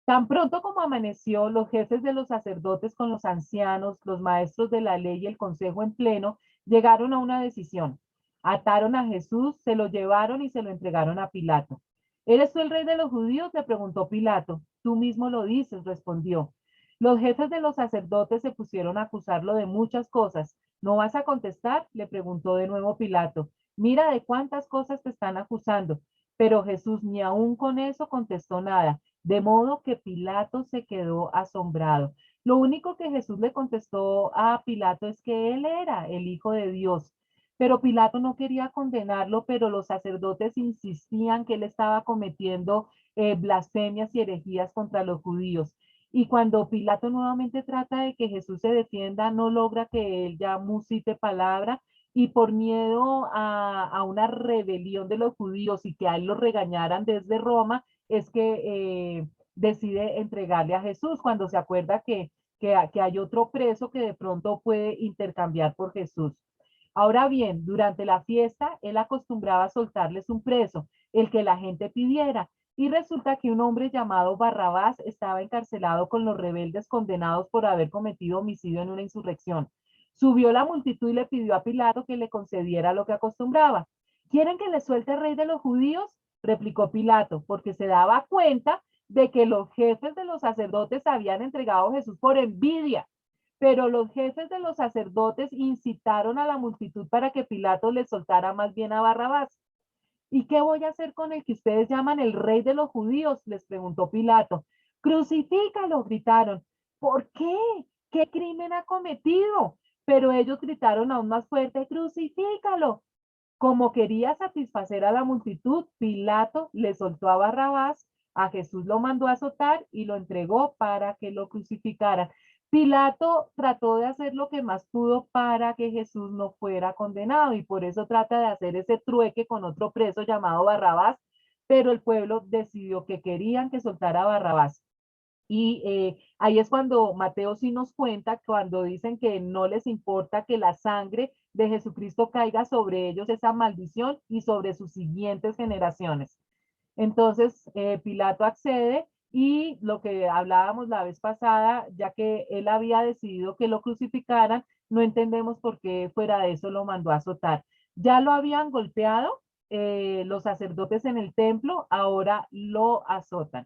Tan pronto como amaneció, los jefes de los sacerdotes con los ancianos, los maestros de la ley y el consejo en pleno llegaron a una decisión. Ataron a Jesús, se lo llevaron y se lo entregaron a Pilato. ¿Eres tú el rey de los judíos?, le preguntó Pilato. Tú mismo lo dices, respondió. Los jefes de los sacerdotes se pusieron a acusarlo de muchas cosas. ¿No vas a contestar?, le preguntó de nuevo Pilato. Mira de cuántas cosas te están acusando. Pero Jesús ni aún con eso contestó nada. De modo que Pilato se quedó asombrado. Lo único que Jesús le contestó a Pilato es que él era el Hijo de Dios. Pero Pilato no quería condenarlo, pero los sacerdotes insistían que él estaba cometiendo blasfemias y herejías contra los judíos. Y cuando Pilato nuevamente trata de que Jesús se defienda, no logra que él ya musite palabra y por miedo a una rebelión de los judíos y que a él lo regañaran desde Roma, es que decide entregarle a Jesús cuando se acuerda que hay otro preso que de pronto puede intercambiar por Jesús. Ahora bien, durante la fiesta, él acostumbraba a soltarles un preso, el que la gente pidiera, y resulta que un hombre llamado Barrabás estaba encarcelado con los rebeldes condenados por haber cometido homicidio en una insurrección. Subió la multitud y le pidió a Pilato que le concediera lo que acostumbraba. ¿Quieren que le suelte el rey de los judíos?, replicó Pilato, porque se daba cuenta de que los jefes de los sacerdotes habían entregado a Jesús por envidia. Pero los jefes de los sacerdotes incitaron a la multitud para que Pilato le soltara más bien a Barrabás. ¿Y qué voy a hacer con el que ustedes llaman el rey de los judíos?, les preguntó Pilato. Crucifícalo, gritaron. ¿Por qué? ¿Qué crimen ha cometido? Pero ellos gritaron aún más fuerte, crucifícalo. Como quería satisfacer a la multitud, Pilato le soltó a Barrabás, a Jesús lo mandó a azotar y lo entregó para que lo crucificaran. Pilato trató de hacer lo que más pudo para que Jesús no fuera condenado y por eso trata de hacer ese trueque con otro preso llamado Barrabás, pero el pueblo decidió que querían que soltara a Barrabás. Y ahí es cuando Mateo sí nos cuenta, cuando dicen que no les importa que la sangre de Jesucristo caiga sobre ellos, esa maldición y sobre sus siguientes generaciones. Entonces, Pilato accede y lo que hablábamos la vez pasada, ya que él había decidido que lo crucificaran, no entendemos por qué fuera de eso lo mandó a azotar. Ya lo habían golpeado los sacerdotes en el templo, ahora lo azotan.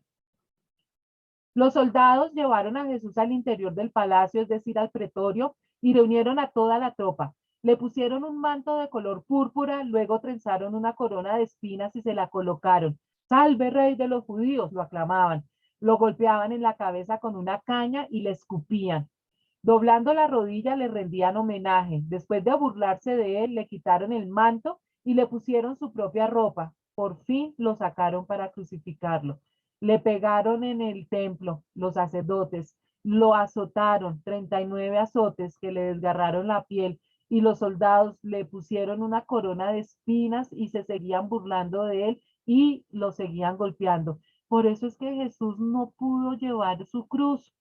Los soldados llevaron a Jesús al interior del palacio, es decir, al pretorio, y reunieron a toda la tropa. Le pusieron un manto de color púrpura, luego trenzaron una corona de espinas y se la colocaron. Salve, rey de los judíos, lo aclamaban. Lo golpeaban en la cabeza con una caña y le escupían. Doblando la rodilla le rendían homenaje. Después de burlarse de él, le quitaron el manto y le pusieron su propia ropa. Por fin lo sacaron para crucificarlo. Le pegaron en el templo los sacerdotes, lo azotaron, 39 azotes que le desgarraron la piel y los soldados le pusieron una corona de espinas y se seguían burlando de él y lo seguían golpeando. Por eso es que Jesús no pudo llevar su cruz.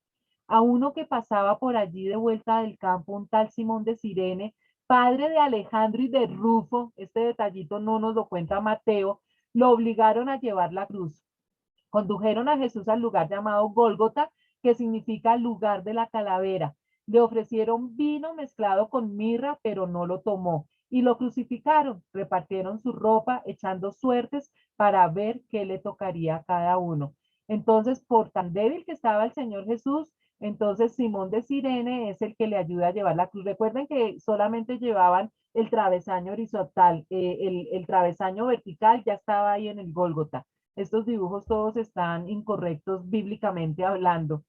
A uno que pasaba por allí de vuelta del campo, un tal Simón de Cirene, padre de Alejandro y de Rufo, este detallito no nos lo cuenta Mateo, lo obligaron a llevar la cruz. Condujeron a Jesús al lugar llamado Gólgota, que significa lugar de la calavera. Le ofrecieron vino mezclado con mirra, pero no lo tomó. Y lo crucificaron, repartieron su ropa, echando suertes para ver qué le tocaría a cada uno. Entonces, por tan débil que estaba el Señor Jesús, entonces Simón de Cirene es el que le ayuda a llevar la cruz. Recuerden que solamente llevaban el travesaño horizontal, el travesaño vertical ya estaba ahí en el Gólgota. Estos dibujos todos están incorrectos bíblicamente hablando.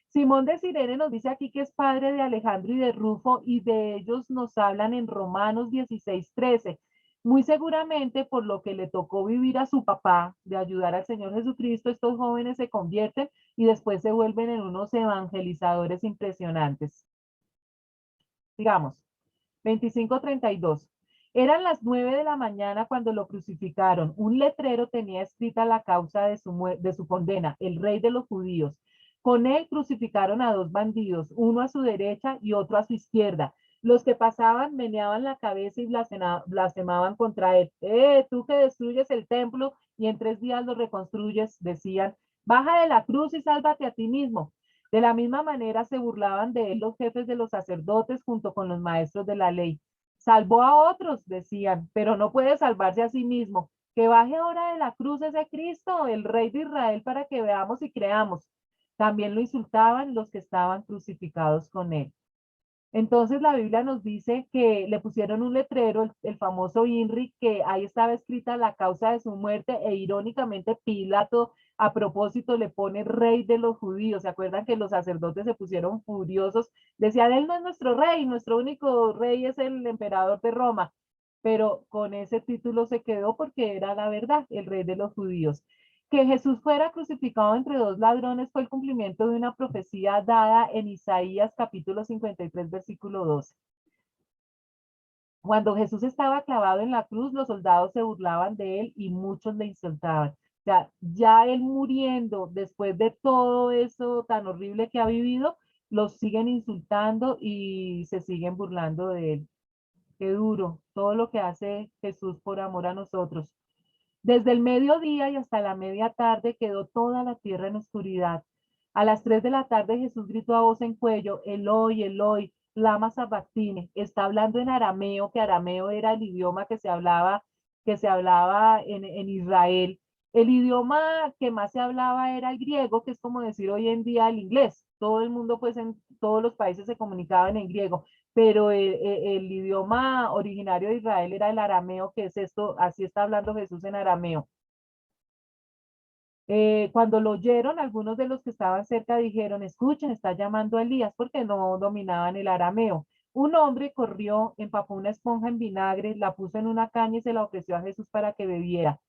Simón de Cirene nos dice aquí que es padre de Alejandro y de Rufo, y de ellos nos hablan en Romanos 16:13. Muy seguramente por lo que le tocó vivir a su papá de ayudar al Señor Jesucristo, estos jóvenes se convierten y después se vuelven en unos evangelizadores impresionantes. Digamos, 25:32. Eran las 9 de la mañana cuando lo crucificaron. Un letrero tenía escrita la causa de su condena, el rey de los judíos. Con él crucificaron a dos bandidos, uno a su derecha y otro a su izquierda. Los que pasaban meneaban la cabeza y blasfemaban contra él. Tú que destruyes el templo y en 3 días lo reconstruyes, decían, baja de la cruz y sálvate a ti mismo. De la misma manera se burlaban de él los jefes de los sacerdotes junto con los maestros de la ley. Salvó a otros, decían, pero no puede salvarse a sí mismo. Que baje ahora de la cruz ese Cristo, el Rey de Israel, para que veamos y creamos. También lo insultaban los que estaban crucificados con él. Entonces la Biblia nos dice que le pusieron un letrero, el famoso INRI, que ahí estaba escrita la causa de su muerte e irónicamente Pilato a propósito le pone rey de los judíos. ¿Se acuerdan que los sacerdotes se pusieron furiosos? Decían, él no es nuestro rey, nuestro único rey es el emperador de Roma. Pero con ese título se quedó porque era la verdad, el rey de los judíos. Que Jesús fuera crucificado entre dos ladrones fue el cumplimiento de una profecía dada en Isaías capítulo 53, versículo 12. Cuando Jesús estaba clavado en la cruz, los soldados se burlaban de él y muchos le insultaban. O sea, ya él muriendo, después de todo eso tan horrible que ha vivido, los siguen insultando y se siguen burlando de él. Qué duro, todo lo que hace Jesús por amor a nosotros. Desde el mediodía y hasta la media tarde quedó toda la tierra en oscuridad. A las 3 de la tarde Jesús gritó a voz en cuello, Eloi, Eloi, lama sabactine. Está hablando en arameo, que arameo era el idioma que se hablaba en Israel. El idioma que más se hablaba era el griego, que es como decir hoy en día el inglés. Todo el mundo, pues en todos los países se comunicaban en griego, pero el idioma originario de Israel era el arameo, que es esto, así está hablando Jesús en arameo. Cuando lo oyeron, algunos de los que estaban cerca dijeron, escuchen, está llamando a Elías, porque no dominaban el arameo. Un hombre corrió, empapó una esponja en vinagre, la puso en una caña y se la ofreció a Jesús para que bebiera.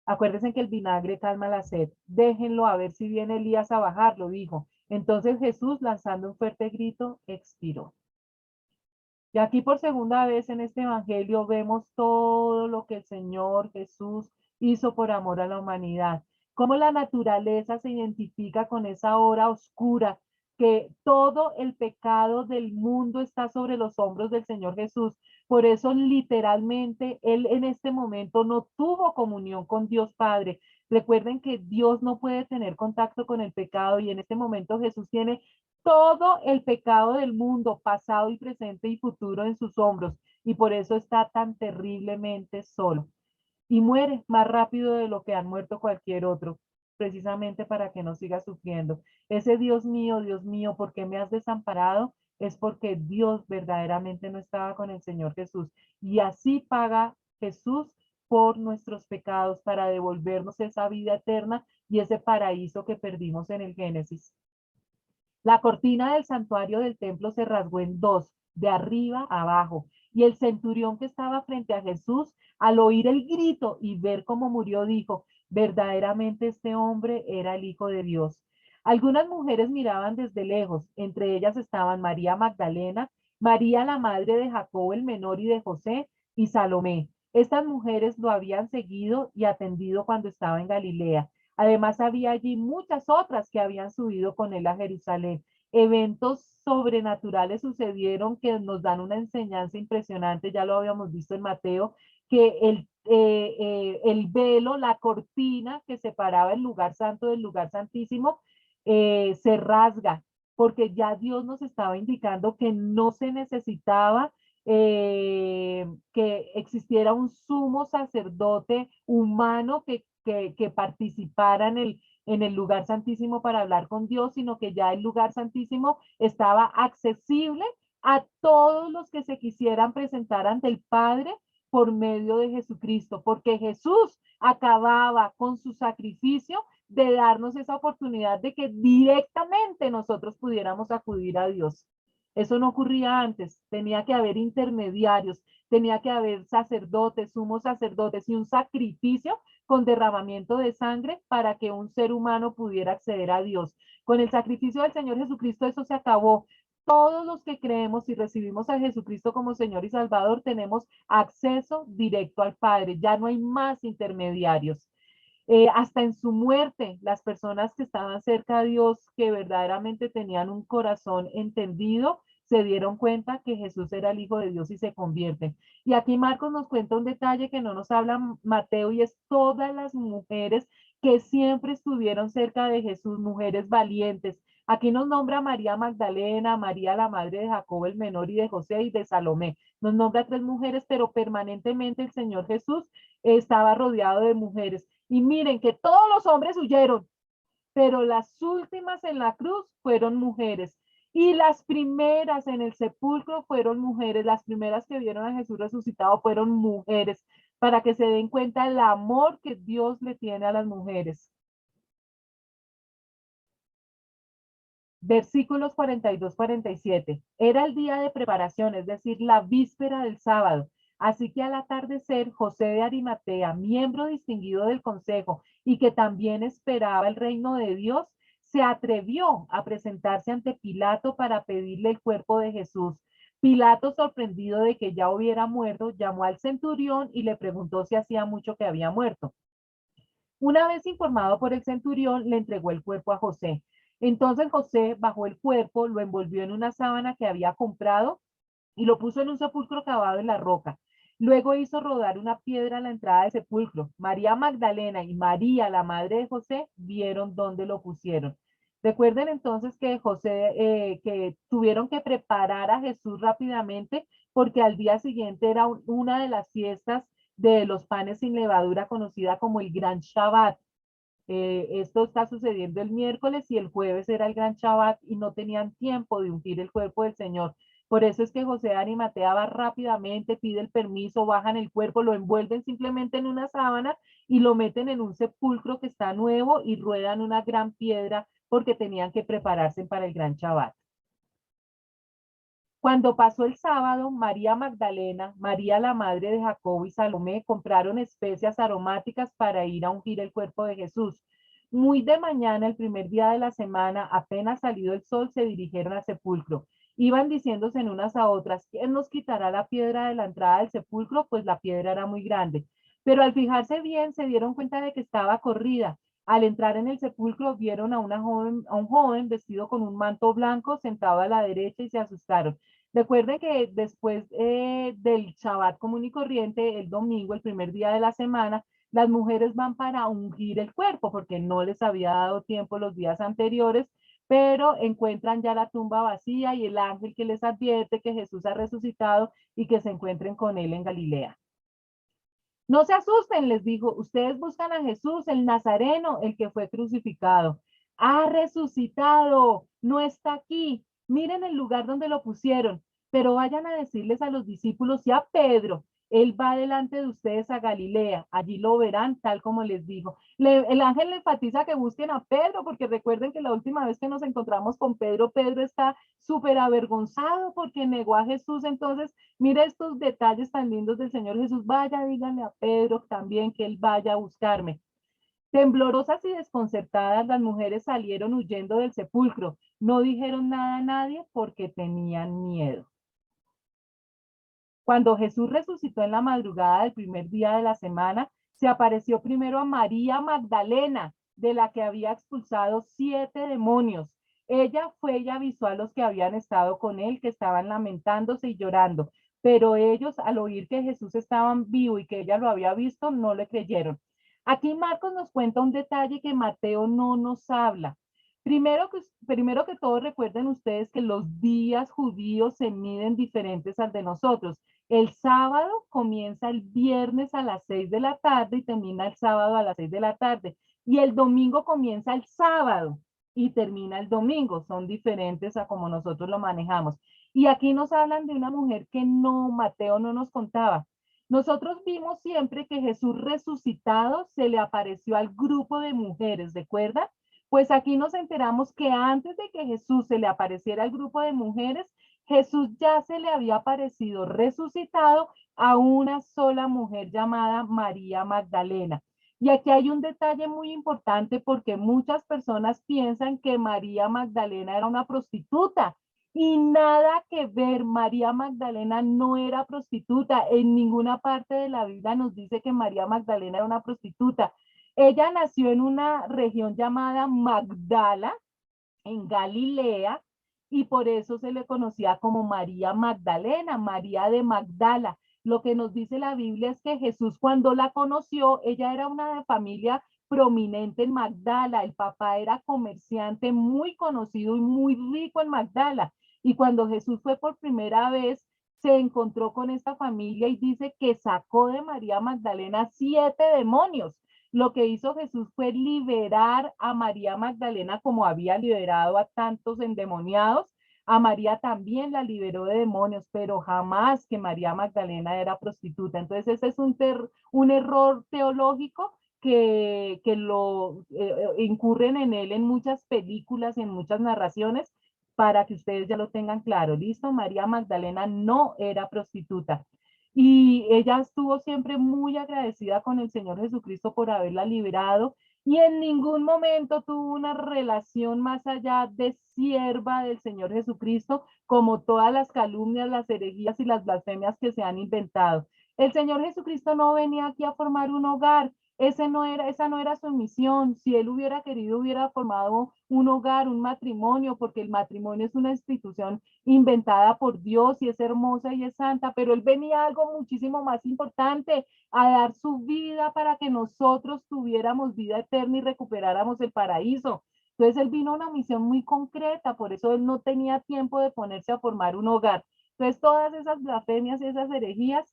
Acuérdense que el vinagre calma la sed. Déjenlo a ver si viene Elías a bajarlo, dijo. Entonces Jesús, lanzando un fuerte grito, expiró. Y aquí por segunda vez en este evangelio vemos todo lo que el Señor Jesús hizo por amor a la humanidad. Cómo la naturaleza se identifica con esa hora oscura, que todo el pecado del mundo está sobre los hombros del Señor Jesús. Por eso literalmente Él en este momento no tuvo comunión con Dios Padre. Recuerden que Dios no puede tener contacto con el pecado y en este momento Jesús tiene todo el pecado del mundo, pasado y presente y futuro en sus hombros, y por eso está tan terriblemente solo. Y muere más rápido de lo que han muerto cualquier otro, precisamente para que no siga sufriendo. Ese Dios mío, ¿por qué me has desamparado? Es porque Dios verdaderamente no estaba con el Señor Jesús. Y así paga Jesús por nuestros pecados para devolvernos esa vida eterna y ese paraíso que perdimos en el Génesis. La cortina del santuario del templo se rasgó en dos, de arriba a abajo, y el centurión que estaba frente a Jesús, al oír el grito y ver cómo murió, dijo, verdaderamente este hombre era el Hijo de Dios. Algunas mujeres miraban desde lejos, entre ellas estaban María Magdalena, María la madre de Jacobo el menor y de José, y Salomé. Estas mujeres lo habían seguido y atendido cuando estaba en Galilea. Además, había allí muchas otras que habían subido con él a Jerusalén. Eventos sobrenaturales sucedieron que nos dan una enseñanza impresionante, ya lo habíamos visto en Mateo, que el velo, la cortina que separaba el lugar santo del lugar santísimo, se rasga, porque ya Dios nos estaba indicando que no se necesitaba que existiera un sumo sacerdote humano que participara en el lugar santísimo para hablar con Dios, sino que ya el lugar santísimo estaba accesible a todos los que se quisieran presentar ante el Padre por medio de Jesucristo, porque Jesús acababa con su sacrificio de darnos esa oportunidad de que directamente nosotros pudiéramos acudir a Dios. Eso no ocurría antes, tenía que haber intermediarios, tenía que haber sacerdotes, sumos sacerdotes y un sacrificio con derramamiento de sangre para que un ser humano pudiera acceder a Dios. Con el sacrificio del Señor Jesucristo eso se acabó. Todos los que creemos y recibimos a Jesucristo como Señor y Salvador tenemos acceso directo al Padre. Ya no hay más intermediarios. Hasta en su muerte, las personas que estaban cerca de Dios, que verdaderamente tenían un corazón entendido, se dieron cuenta que Jesús era el Hijo de Dios y se convierten. Y aquí Marcos nos cuenta un detalle que no nos habla Mateo y es todas las mujeres que siempre estuvieron cerca de Jesús, mujeres valientes. Aquí nos nombra María Magdalena, María la madre de Jacobo el menor y de José y de Salomé. Nos nombra tres mujeres, pero permanentemente el Señor Jesús estaba rodeado de mujeres. Y miren que todos los hombres huyeron, pero las últimas en la cruz fueron mujeres. Y las primeras en el sepulcro fueron mujeres. Las primeras que vieron a Jesús resucitado fueron mujeres, para que se den cuenta el amor que Dios le tiene a las mujeres. Versículos 42-47. Era el día de preparación, es decir, la víspera del sábado. Así que al atardecer, José de Arimatea, miembro distinguido del consejo y que también esperaba el reino de Dios, se atrevió a presentarse ante Pilato para pedirle el cuerpo de Jesús. Pilato, sorprendido de que ya hubiera muerto, llamó al centurión y le preguntó si hacía mucho que había muerto. Una vez informado por el centurión, le entregó el cuerpo a José. Entonces José bajó el cuerpo, lo envolvió en una sábana que había comprado y lo puso en un sepulcro cavado en la roca. Luego hizo rodar una piedra a la entrada del sepulcro. María Magdalena y María, la madre de José, vieron dónde lo pusieron. Recuerden entonces que que tuvieron que preparar a Jesús rápidamente porque al día siguiente era una de las fiestas de los panes sin levadura conocida como el Gran Shabbat. Esto está sucediendo el miércoles y el jueves era el Gran Shabbat y no tenían tiempo de ungir el cuerpo del Señor. Por eso es que José de Arimatea va rápidamente, pide el permiso, bajan el cuerpo, lo envuelven simplemente en una sábana y lo meten en un sepulcro que está nuevo y ruedan una gran piedra porque tenían que prepararse para el Gran Shabbat. Cuando pasó el sábado, María Magdalena, María la madre de Jacobo y Salomé compraron especias aromáticas para ir a ungir el cuerpo de Jesús. Muy de mañana, el primer día de la semana, apenas salido el sol, se dirigieron al sepulcro. Iban diciéndose en unas a otras, ¿quién nos quitará la piedra de la entrada del sepulcro? Pues la piedra era muy grande. Pero al fijarse bien, se dieron cuenta de que estaba corrida. Al entrar en el sepulcro, vieron a un joven vestido con un manto blanco sentado a la derecha y se asustaron. Recuerden que después del Shabbat común y corriente, el domingo, el primer día de la semana, las mujeres van para ungir el cuerpo porque no les había dado tiempo los días anteriores, pero encuentran ya la tumba vacía y el ángel que les advierte que Jesús ha resucitado y que se encuentren con él en Galilea. No se asusten, les dijo, ustedes buscan a Jesús, el Nazareno, el que fue crucificado. Ha resucitado, no está aquí. Miren el lugar donde lo pusieron, pero vayan a decirles a los discípulos y a Pedro, él va delante de ustedes a Galilea, allí lo verán tal como les dijo. El ángel le enfatiza que busquen a Pedro, porque recuerden que la última vez que nos encontramos con Pedro, Pedro está súper avergonzado porque negó a Jesús. Entonces, mira estos detalles tan lindos del Señor Jesús. Vaya, díganle a Pedro también que él vaya a buscarme. Temblorosas y desconcertadas, las mujeres salieron huyendo del sepulcro. No dijeron nada a nadie porque tenían miedo. Cuando Jesús resucitó en la madrugada del primer día de la semana, se apareció primero a María Magdalena, de la que había expulsado 7 demonios. Ella fue y avisó a los que habían estado con él, que estaban lamentándose y llorando, pero ellos, al oír que Jesús estaba vivo y que ella lo había visto, no le creyeron. Aquí Marcos nos cuenta un detalle que Mateo no nos habla. Primero que todo, recuerden ustedes que los días judíos se miden diferentes al de nosotros. El sábado comienza el viernes a las 6 de la tarde y termina el sábado a las 6 de la tarde. Y el domingo comienza el sábado y termina el domingo. Son diferentes a como nosotros lo manejamos. Y aquí nos hablan de una mujer que no, Mateo no nos contaba. Nosotros vimos siempre que Jesús resucitado se le apareció al grupo de mujeres, ¿recuerda? Pues aquí nos enteramos que antes de que Jesús se le apareciera al grupo de mujeres, Jesús ya se le había aparecido resucitado a una sola mujer llamada María Magdalena. Y aquí hay un detalle muy importante porque muchas personas piensan que María Magdalena era una prostituta y nada que ver. María Magdalena no era prostituta. En ninguna parte de la Biblia nos dice que María Magdalena era una prostituta. Ella nació en una región llamada Magdala, en Galilea, y por eso se le conocía como María Magdalena, María de Magdala. Lo que nos dice la Biblia es que Jesús cuando la conoció, ella era una familia prominente en Magdala, el papá era comerciante muy conocido y muy rico en Magdala. Y cuando Jesús fue por primera vez, se encontró con esta familia y dice que sacó de María Magdalena 7 demonios. Lo que hizo Jesús fue liberar a María Magdalena como había liberado a tantos endemoniados. A María también la liberó de demonios, pero jamás que María Magdalena era prostituta. Entonces ese es un error teológico que lo incurren en él en muchas películas, en muchas narraciones, para que ustedes ya lo tengan claro. Listo, María Magdalena no era prostituta. Y ella estuvo siempre muy agradecida con el Señor Jesucristo por haberla liberado y en ningún momento tuvo una relación más allá de sierva del Señor Jesucristo, como todas las calumnias, las herejías y las blasfemias que se han inventado. El Señor Jesucristo no venía aquí a formar un hogar. Esa no era su misión. Si él hubiera querido, hubiera formado un hogar, un matrimonio, porque el matrimonio es una institución inventada por Dios y es hermosa y es santa, pero él venía a algo muchísimo más importante, a dar su vida para que nosotros tuviéramos vida eterna y recuperáramos el paraíso. Entonces él vino a una misión muy concreta, por eso él no tenía tiempo de ponerse a formar un hogar. Entonces todas esas blasfemias y esas herejías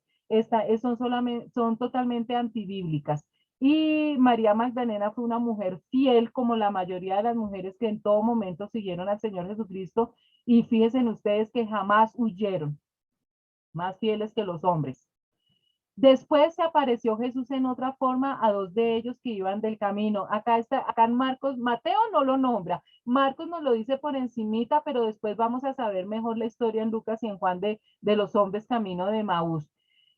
son totalmente antibíblicas. Y María Magdalena fue una mujer fiel, como la mayoría de las mujeres que en todo momento siguieron al Señor Jesucristo, y fíjense en ustedes que jamás huyeron, más fieles que los hombres. Después se apareció Jesús en otra forma a 2 de ellos que iban del camino. Acá en Marcos, Mateo no lo nombra, Marcos nos lo dice por encimita, pero después vamos a saber mejor la historia en Lucas y en Juan de los hombres camino de Maús.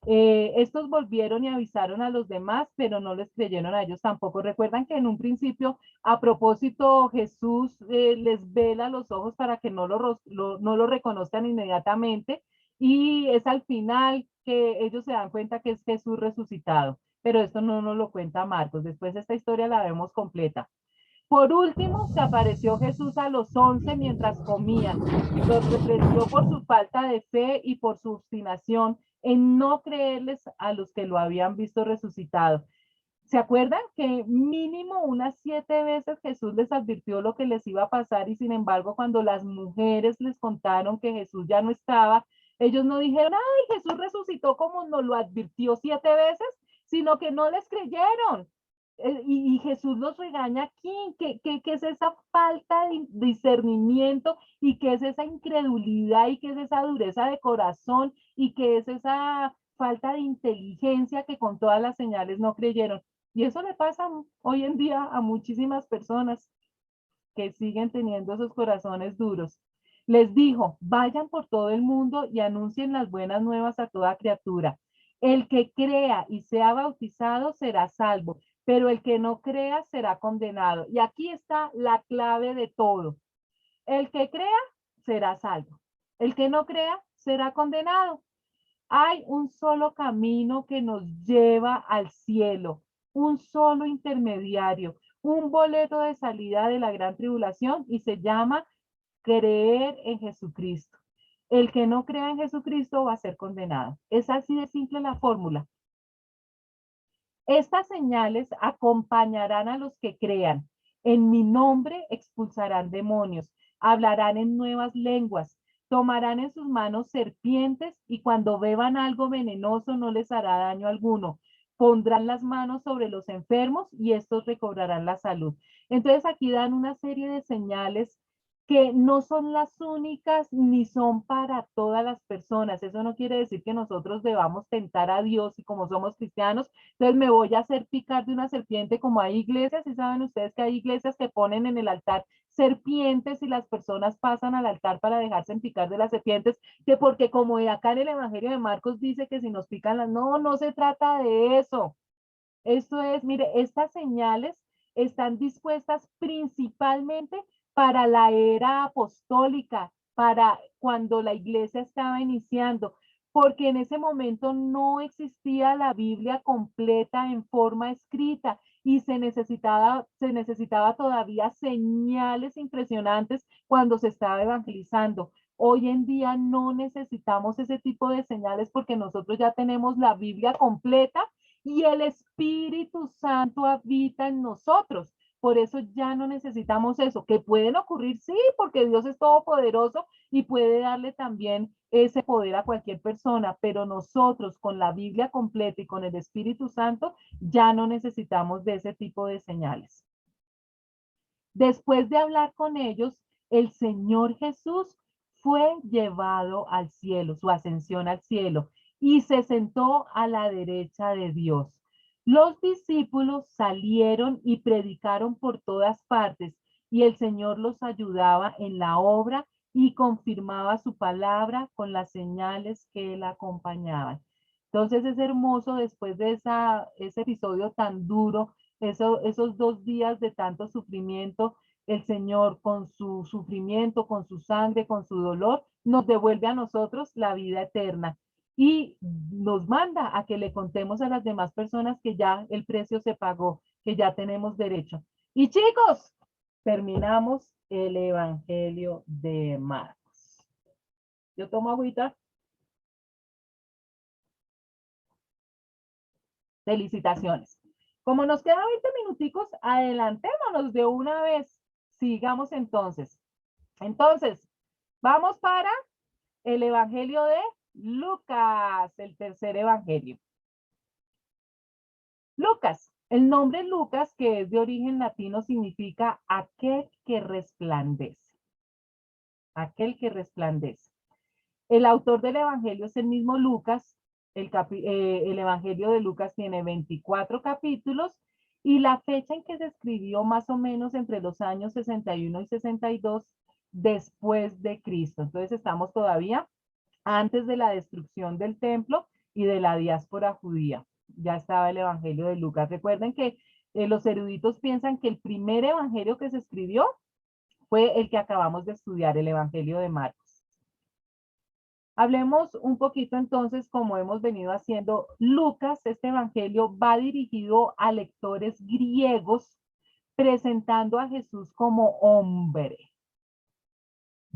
Estos volvieron y avisaron a los demás, pero no les creyeron a ellos tampoco. Recuerdan que en un principio, a propósito, Jesús les vela los ojos para que no lo reconozcan inmediatamente, y es al final que ellos se dan cuenta que es Jesús resucitado, pero esto no nos lo cuenta Marcos. Después esta historia la vemos completa. Por último, se apareció Jesús a los 11 mientras comían. Los reprendió por su falta de fe y por su obstinación en no creerles a los que lo habían visto resucitado. ¿Se acuerdan que mínimo unas 7 veces Jesús les advirtió lo que les iba a pasar y sin embargo cuando las mujeres les contaron que Jesús ya no estaba, ellos no dijeron, ay, Jesús resucitó como nos lo advirtió 7 veces, sino que no les creyeron? Y Jesús los regaña aquí, que es esa falta de discernimiento y que es esa incredulidad y que es esa dureza de corazón y que es esa falta de inteligencia que con todas las señales no creyeron. Y eso le pasa hoy en día a muchísimas personas que siguen teniendo esos corazones duros. Les dijo, vayan por todo el mundo y anuncien las buenas nuevas a toda criatura. El que crea y sea bautizado será salvo, pero el que no crea será condenado. Y aquí está la clave de todo. El que crea será salvo. El que no crea será condenado. Hay un solo camino que nos lleva al cielo, un solo intermediario, un boleto de salida de la gran tribulación y se llama creer en Jesucristo. El que no crea en Jesucristo va a ser condenado. Es así de simple la fórmula. Estas señales acompañarán a los que crean. En mi nombre expulsarán demonios, hablarán en nuevas lenguas, tomarán en sus manos serpientes y cuando beban algo venenoso no les hará daño alguno. Pondrán las manos sobre los enfermos y estos recobrarán la salud. Entonces aquí dan una serie de señales que no son las únicas ni son para todas las personas. Eso no quiere decir que nosotros debamos tentar a Dios y como somos cristianos, entonces me voy a hacer picar de una serpiente como hay iglesias, y saben ustedes que hay iglesias que ponen en el altar serpientes y las personas pasan al altar para dejarse picar de las serpientes, que porque como acá en el Evangelio de Marcos dice que si nos pican las... No, no se trata de eso. Esto es, mire, estas señales están dispuestas principalmente para la era apostólica, para cuando la iglesia estaba iniciando, porque en ese momento no existía la Biblia completa en forma escrita y se necesitaba todavía señales impresionantes cuando se estaba evangelizando. Hoy en día no necesitamos ese tipo de señales porque nosotros ya tenemos la Biblia completa y el Espíritu Santo habita en nosotros. Por eso ya no necesitamos eso, que pueden ocurrir, sí, porque Dios es todopoderoso y puede darle también ese poder a cualquier persona, pero nosotros con la Biblia completa y con el Espíritu Santo ya no necesitamos de ese tipo de señales. Después de hablar con ellos, el Señor Jesús fue llevado al cielo, su ascensión al cielo, y se sentó a la derecha de Dios. Los discípulos salieron y predicaron por todas partes, y el Señor los ayudaba en la obra y confirmaba su palabra con las señales que la acompañaban. Entonces es hermoso después de ese episodio tan duro, esos 2 días de tanto sufrimiento, el Señor con su sufrimiento, con su sangre, con su dolor, nos devuelve a nosotros la vida eterna y nos manda a que le contemos a las demás personas que ya el precio se pagó, que ya tenemos derecho. Y chicos, terminamos el Evangelio de Marcos. Yo tomo agüita. Felicitaciones. Como nos quedan 20 minuticos, adelantémonos de una vez. Sigamos entonces. Entonces, vamos para el Evangelio de Lucas, el tercer Evangelio. Lucas, el nombre Lucas, que es de origen latino, significa aquel que resplandece. Aquel que resplandece. El autor del Evangelio es el mismo Lucas. El Evangelio de Lucas tiene 24 capítulos y la fecha en que se escribió más o menos entre los años 61 y 62 después de Cristo. Entonces estamos todavía antes de la destrucción del templo y de la diáspora judía. Ya estaba el Evangelio de Lucas. Recuerden que los eruditos piensan que el primer evangelio que se escribió fue el que acabamos de estudiar, el Evangelio de Marcos. Hablemos un poquito entonces, como hemos venido haciendo. Lucas, este evangelio va dirigido a lectores griegos, presentando a Jesús como hombre.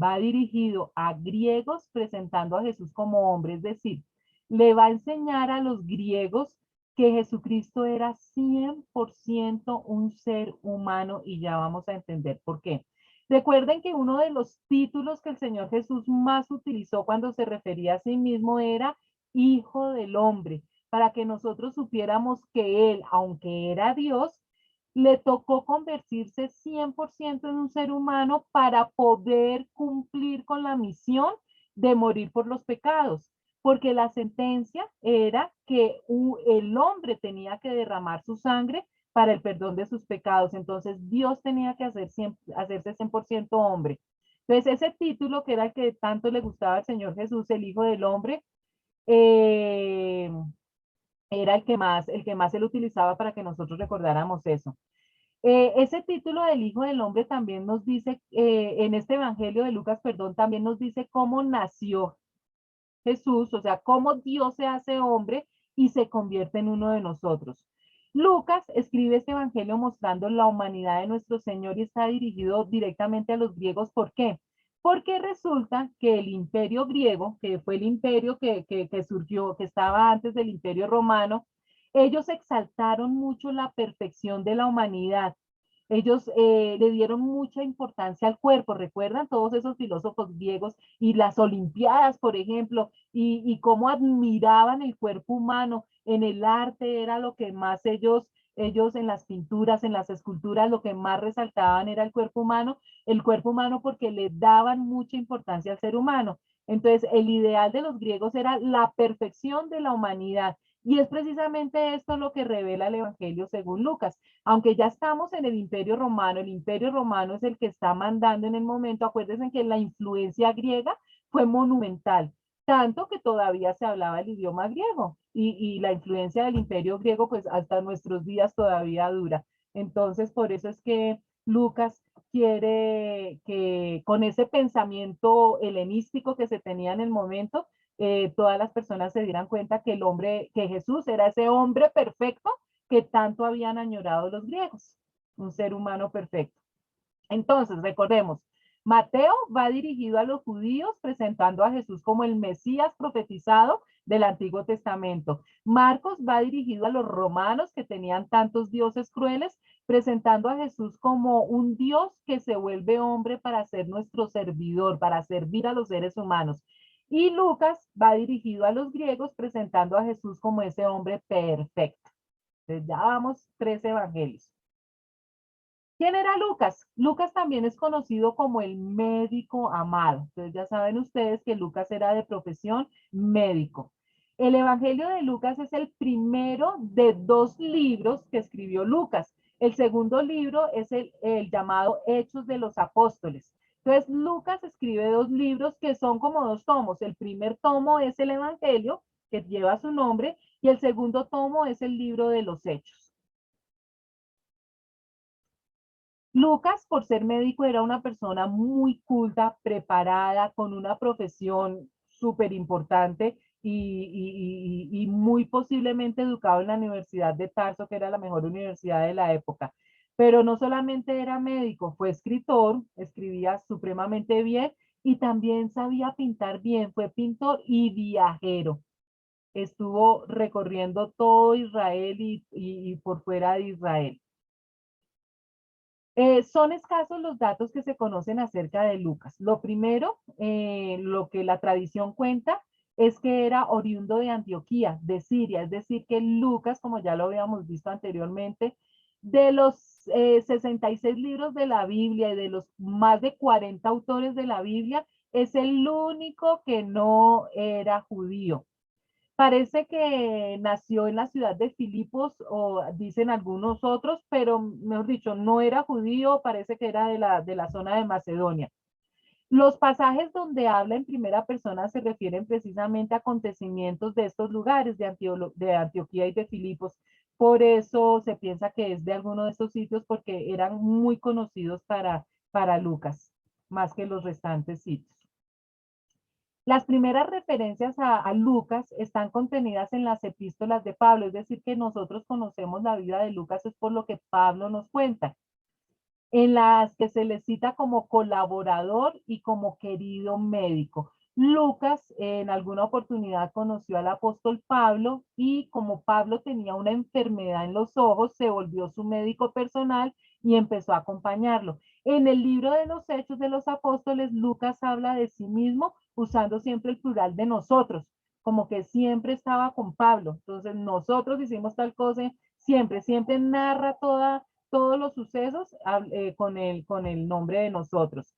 Va dirigido a griegos, presentando a Jesús como hombre, es decir, le va a enseñar a los griegos que Jesucristo era 100% un ser humano y ya vamos a entender por qué. Recuerden que uno de los títulos que el Señor Jesús más utilizó cuando se refería a sí mismo era Hijo del Hombre, para que nosotros supiéramos que Él, aunque era Dios, le tocó convertirse 100% en un ser humano para poder cumplir con la misión de morir por los pecados, porque la sentencia era que el hombre tenía que derramar su sangre para el perdón de sus pecados. Entonces Dios tenía que hacerse 100% hombre. Entonces ese título que era el que tanto le gustaba al Señor Jesús, el Hijo del Hombre, eh, era el que más él utilizaba para que nosotros recordáramos eso. Ese título del Hijo del Hombre también nos dice, en este Evangelio de Lucas, perdón, también nos dice cómo nació Jesús, o sea, cómo Dios se hace hombre y se convierte en uno de nosotros. Lucas escribe este evangelio mostrando la humanidad de nuestro Señor y está dirigido directamente a los griegos. ¿Por qué? Porque resulta que el imperio griego, que fue el imperio que surgió, que estaba antes del imperio romano, ellos exaltaron mucho la perfección de la humanidad. Ellos le dieron mucha importancia al cuerpo, recuerdan todos esos filósofos griegos y las olimpiadas, por ejemplo, y cómo admiraban el cuerpo humano. En el arte era lo que más ellos ellos en las pinturas, en las esculturas, lo que más resaltaban era el cuerpo humano porque le daban mucha importancia al ser humano. Entonces, el ideal de los griegos era la perfección de la humanidad. Y es precisamente esto lo que revela el Evangelio según Lucas. Aunque ya estamos en el Imperio Romano es el que está mandando en el momento. Acuérdense que la influencia griega fue monumental, tanto que todavía se hablaba el idioma griego y la influencia del Imperio griego pues hasta nuestros días todavía dura. Entonces, por eso es que Lucas quiere que con ese pensamiento helenístico que se tenía en el momento, todas las personas se dieran cuenta que el hombre, que Jesús era ese hombre perfecto que tanto habían añorado los griegos, un ser humano perfecto. Entonces, recordemos, Mateo va dirigido a los judíos presentando a Jesús como el Mesías profetizado del Antiguo Testamento. Marcos va dirigido a los romanos que tenían tantos dioses crueles, presentando a Jesús como un Dios que se vuelve hombre para ser nuestro servidor, para servir a los seres humanos. Y Lucas va dirigido a los griegos presentando a Jesús como ese hombre perfecto. Entonces ya vamos 3 evangelios. ¿Quién era Lucas? Lucas también es conocido como el médico amado. Entonces ya saben ustedes que Lucas era de profesión médico. El Evangelio de Lucas es el primero de 2 libros que escribió Lucas. El segundo libro es el llamado Hechos de los Apóstoles. Entonces Lucas escribe 2 libros que son como 2 tomos. El primer tomo es el Evangelio, que lleva su nombre, y el segundo tomo es el libro de los Hechos. Lucas, por ser médico, era una persona muy culta, preparada, con una profesión súper importante y muy posiblemente educado en la Universidad de Tarso, que era la mejor universidad de la época. Pero no solamente era médico, fue escritor, escribía supremamente bien y también sabía pintar bien, fue pintor y viajero. Estuvo recorriendo todo Israel y por fuera de Israel. Son escasos los datos que se conocen acerca de Lucas. Lo primero, lo que la tradición cuenta, es que era oriundo de Antioquía, de Siria, es decir, que Lucas, como ya lo habíamos visto anteriormente, de los 66 libros de la Biblia y de los más de 40 autores de la Biblia, es el único que no era judío. Parece que nació en la ciudad de Filipos, o dicen algunos otros, pero mejor dicho, no era judío, parece que era de la zona de Macedonia. Los pasajes donde habla en primera persona se refieren precisamente a acontecimientos de estos lugares, de Antioquía y de Filipos. Por eso se piensa que es de alguno de estos sitios, porque eran muy conocidos para Lucas, más que los restantes sitios. Las primeras referencias a Lucas están contenidas en las epístolas de Pablo, es decir, que nosotros conocemos la vida de Lucas es por lo que Pablo nos cuenta, en las que se le cita como colaborador y como querido médico. Lucas en alguna oportunidad conoció al apóstol Pablo y como Pablo tenía una enfermedad en los ojos, se volvió su médico personal y empezó a acompañarlo. En el libro de los Hechos de los Apóstoles, Lucas habla de sí mismo usando siempre el plural de nosotros, como que siempre estaba con Pablo. Entonces, nosotros hicimos tal cosa, siempre narra todos los sucesos con el nombre de nosotros.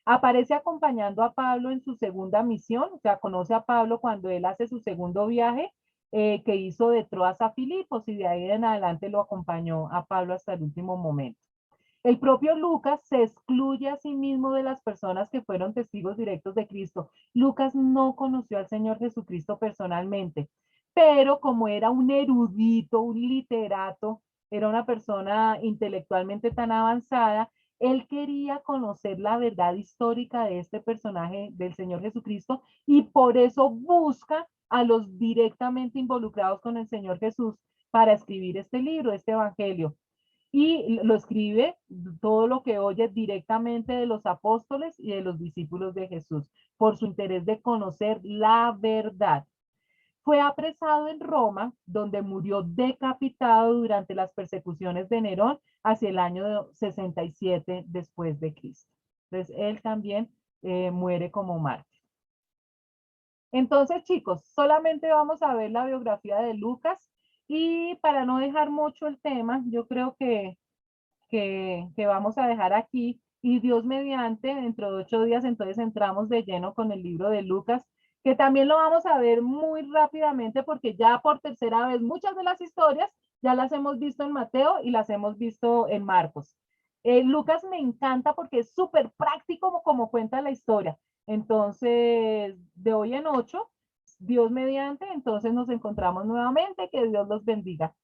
Aparece acompañando a Pablo en su segunda misión, o sea, conoce a Pablo cuando él hace su segundo viaje que hizo de Troas a Filipos y de ahí en adelante lo acompañó a Pablo hasta el último momento. El propio Lucas se excluye a sí mismo de las personas que fueron testigos directos de Cristo. Lucas no conoció al Señor Jesucristo personalmente, pero como era un erudito, un literato, era una persona intelectualmente tan avanzada, él quería conocer la verdad histórica de este personaje del Señor Jesucristo y por eso busca a los directamente involucrados con el Señor Jesús para escribir este libro, este evangelio. Y lo escribe todo lo que oye directamente de los apóstoles y de los discípulos de Jesús, por su interés de conocer la verdad. Fue apresado en Roma, donde murió decapitado durante las persecuciones de Nerón hacia el año 67 después de Cristo. Entonces, él también muere como mártir. Entonces, chicos, solamente vamos a ver la biografía de Lucas. Y para no dejar mucho el tema, yo creo que vamos a dejar aquí y Dios mediante, dentro de 8 días, entonces entramos de lleno con el libro de Lucas, que también lo vamos a ver muy rápidamente porque ya por tercera vez muchas de las historias ya las hemos visto en Mateo y las hemos visto en Marcos. Lucas me encanta porque es súper práctico como cuenta la historia. Entonces, de hoy en 8, Dios mediante, entonces nos encontramos nuevamente. Que Dios los bendiga.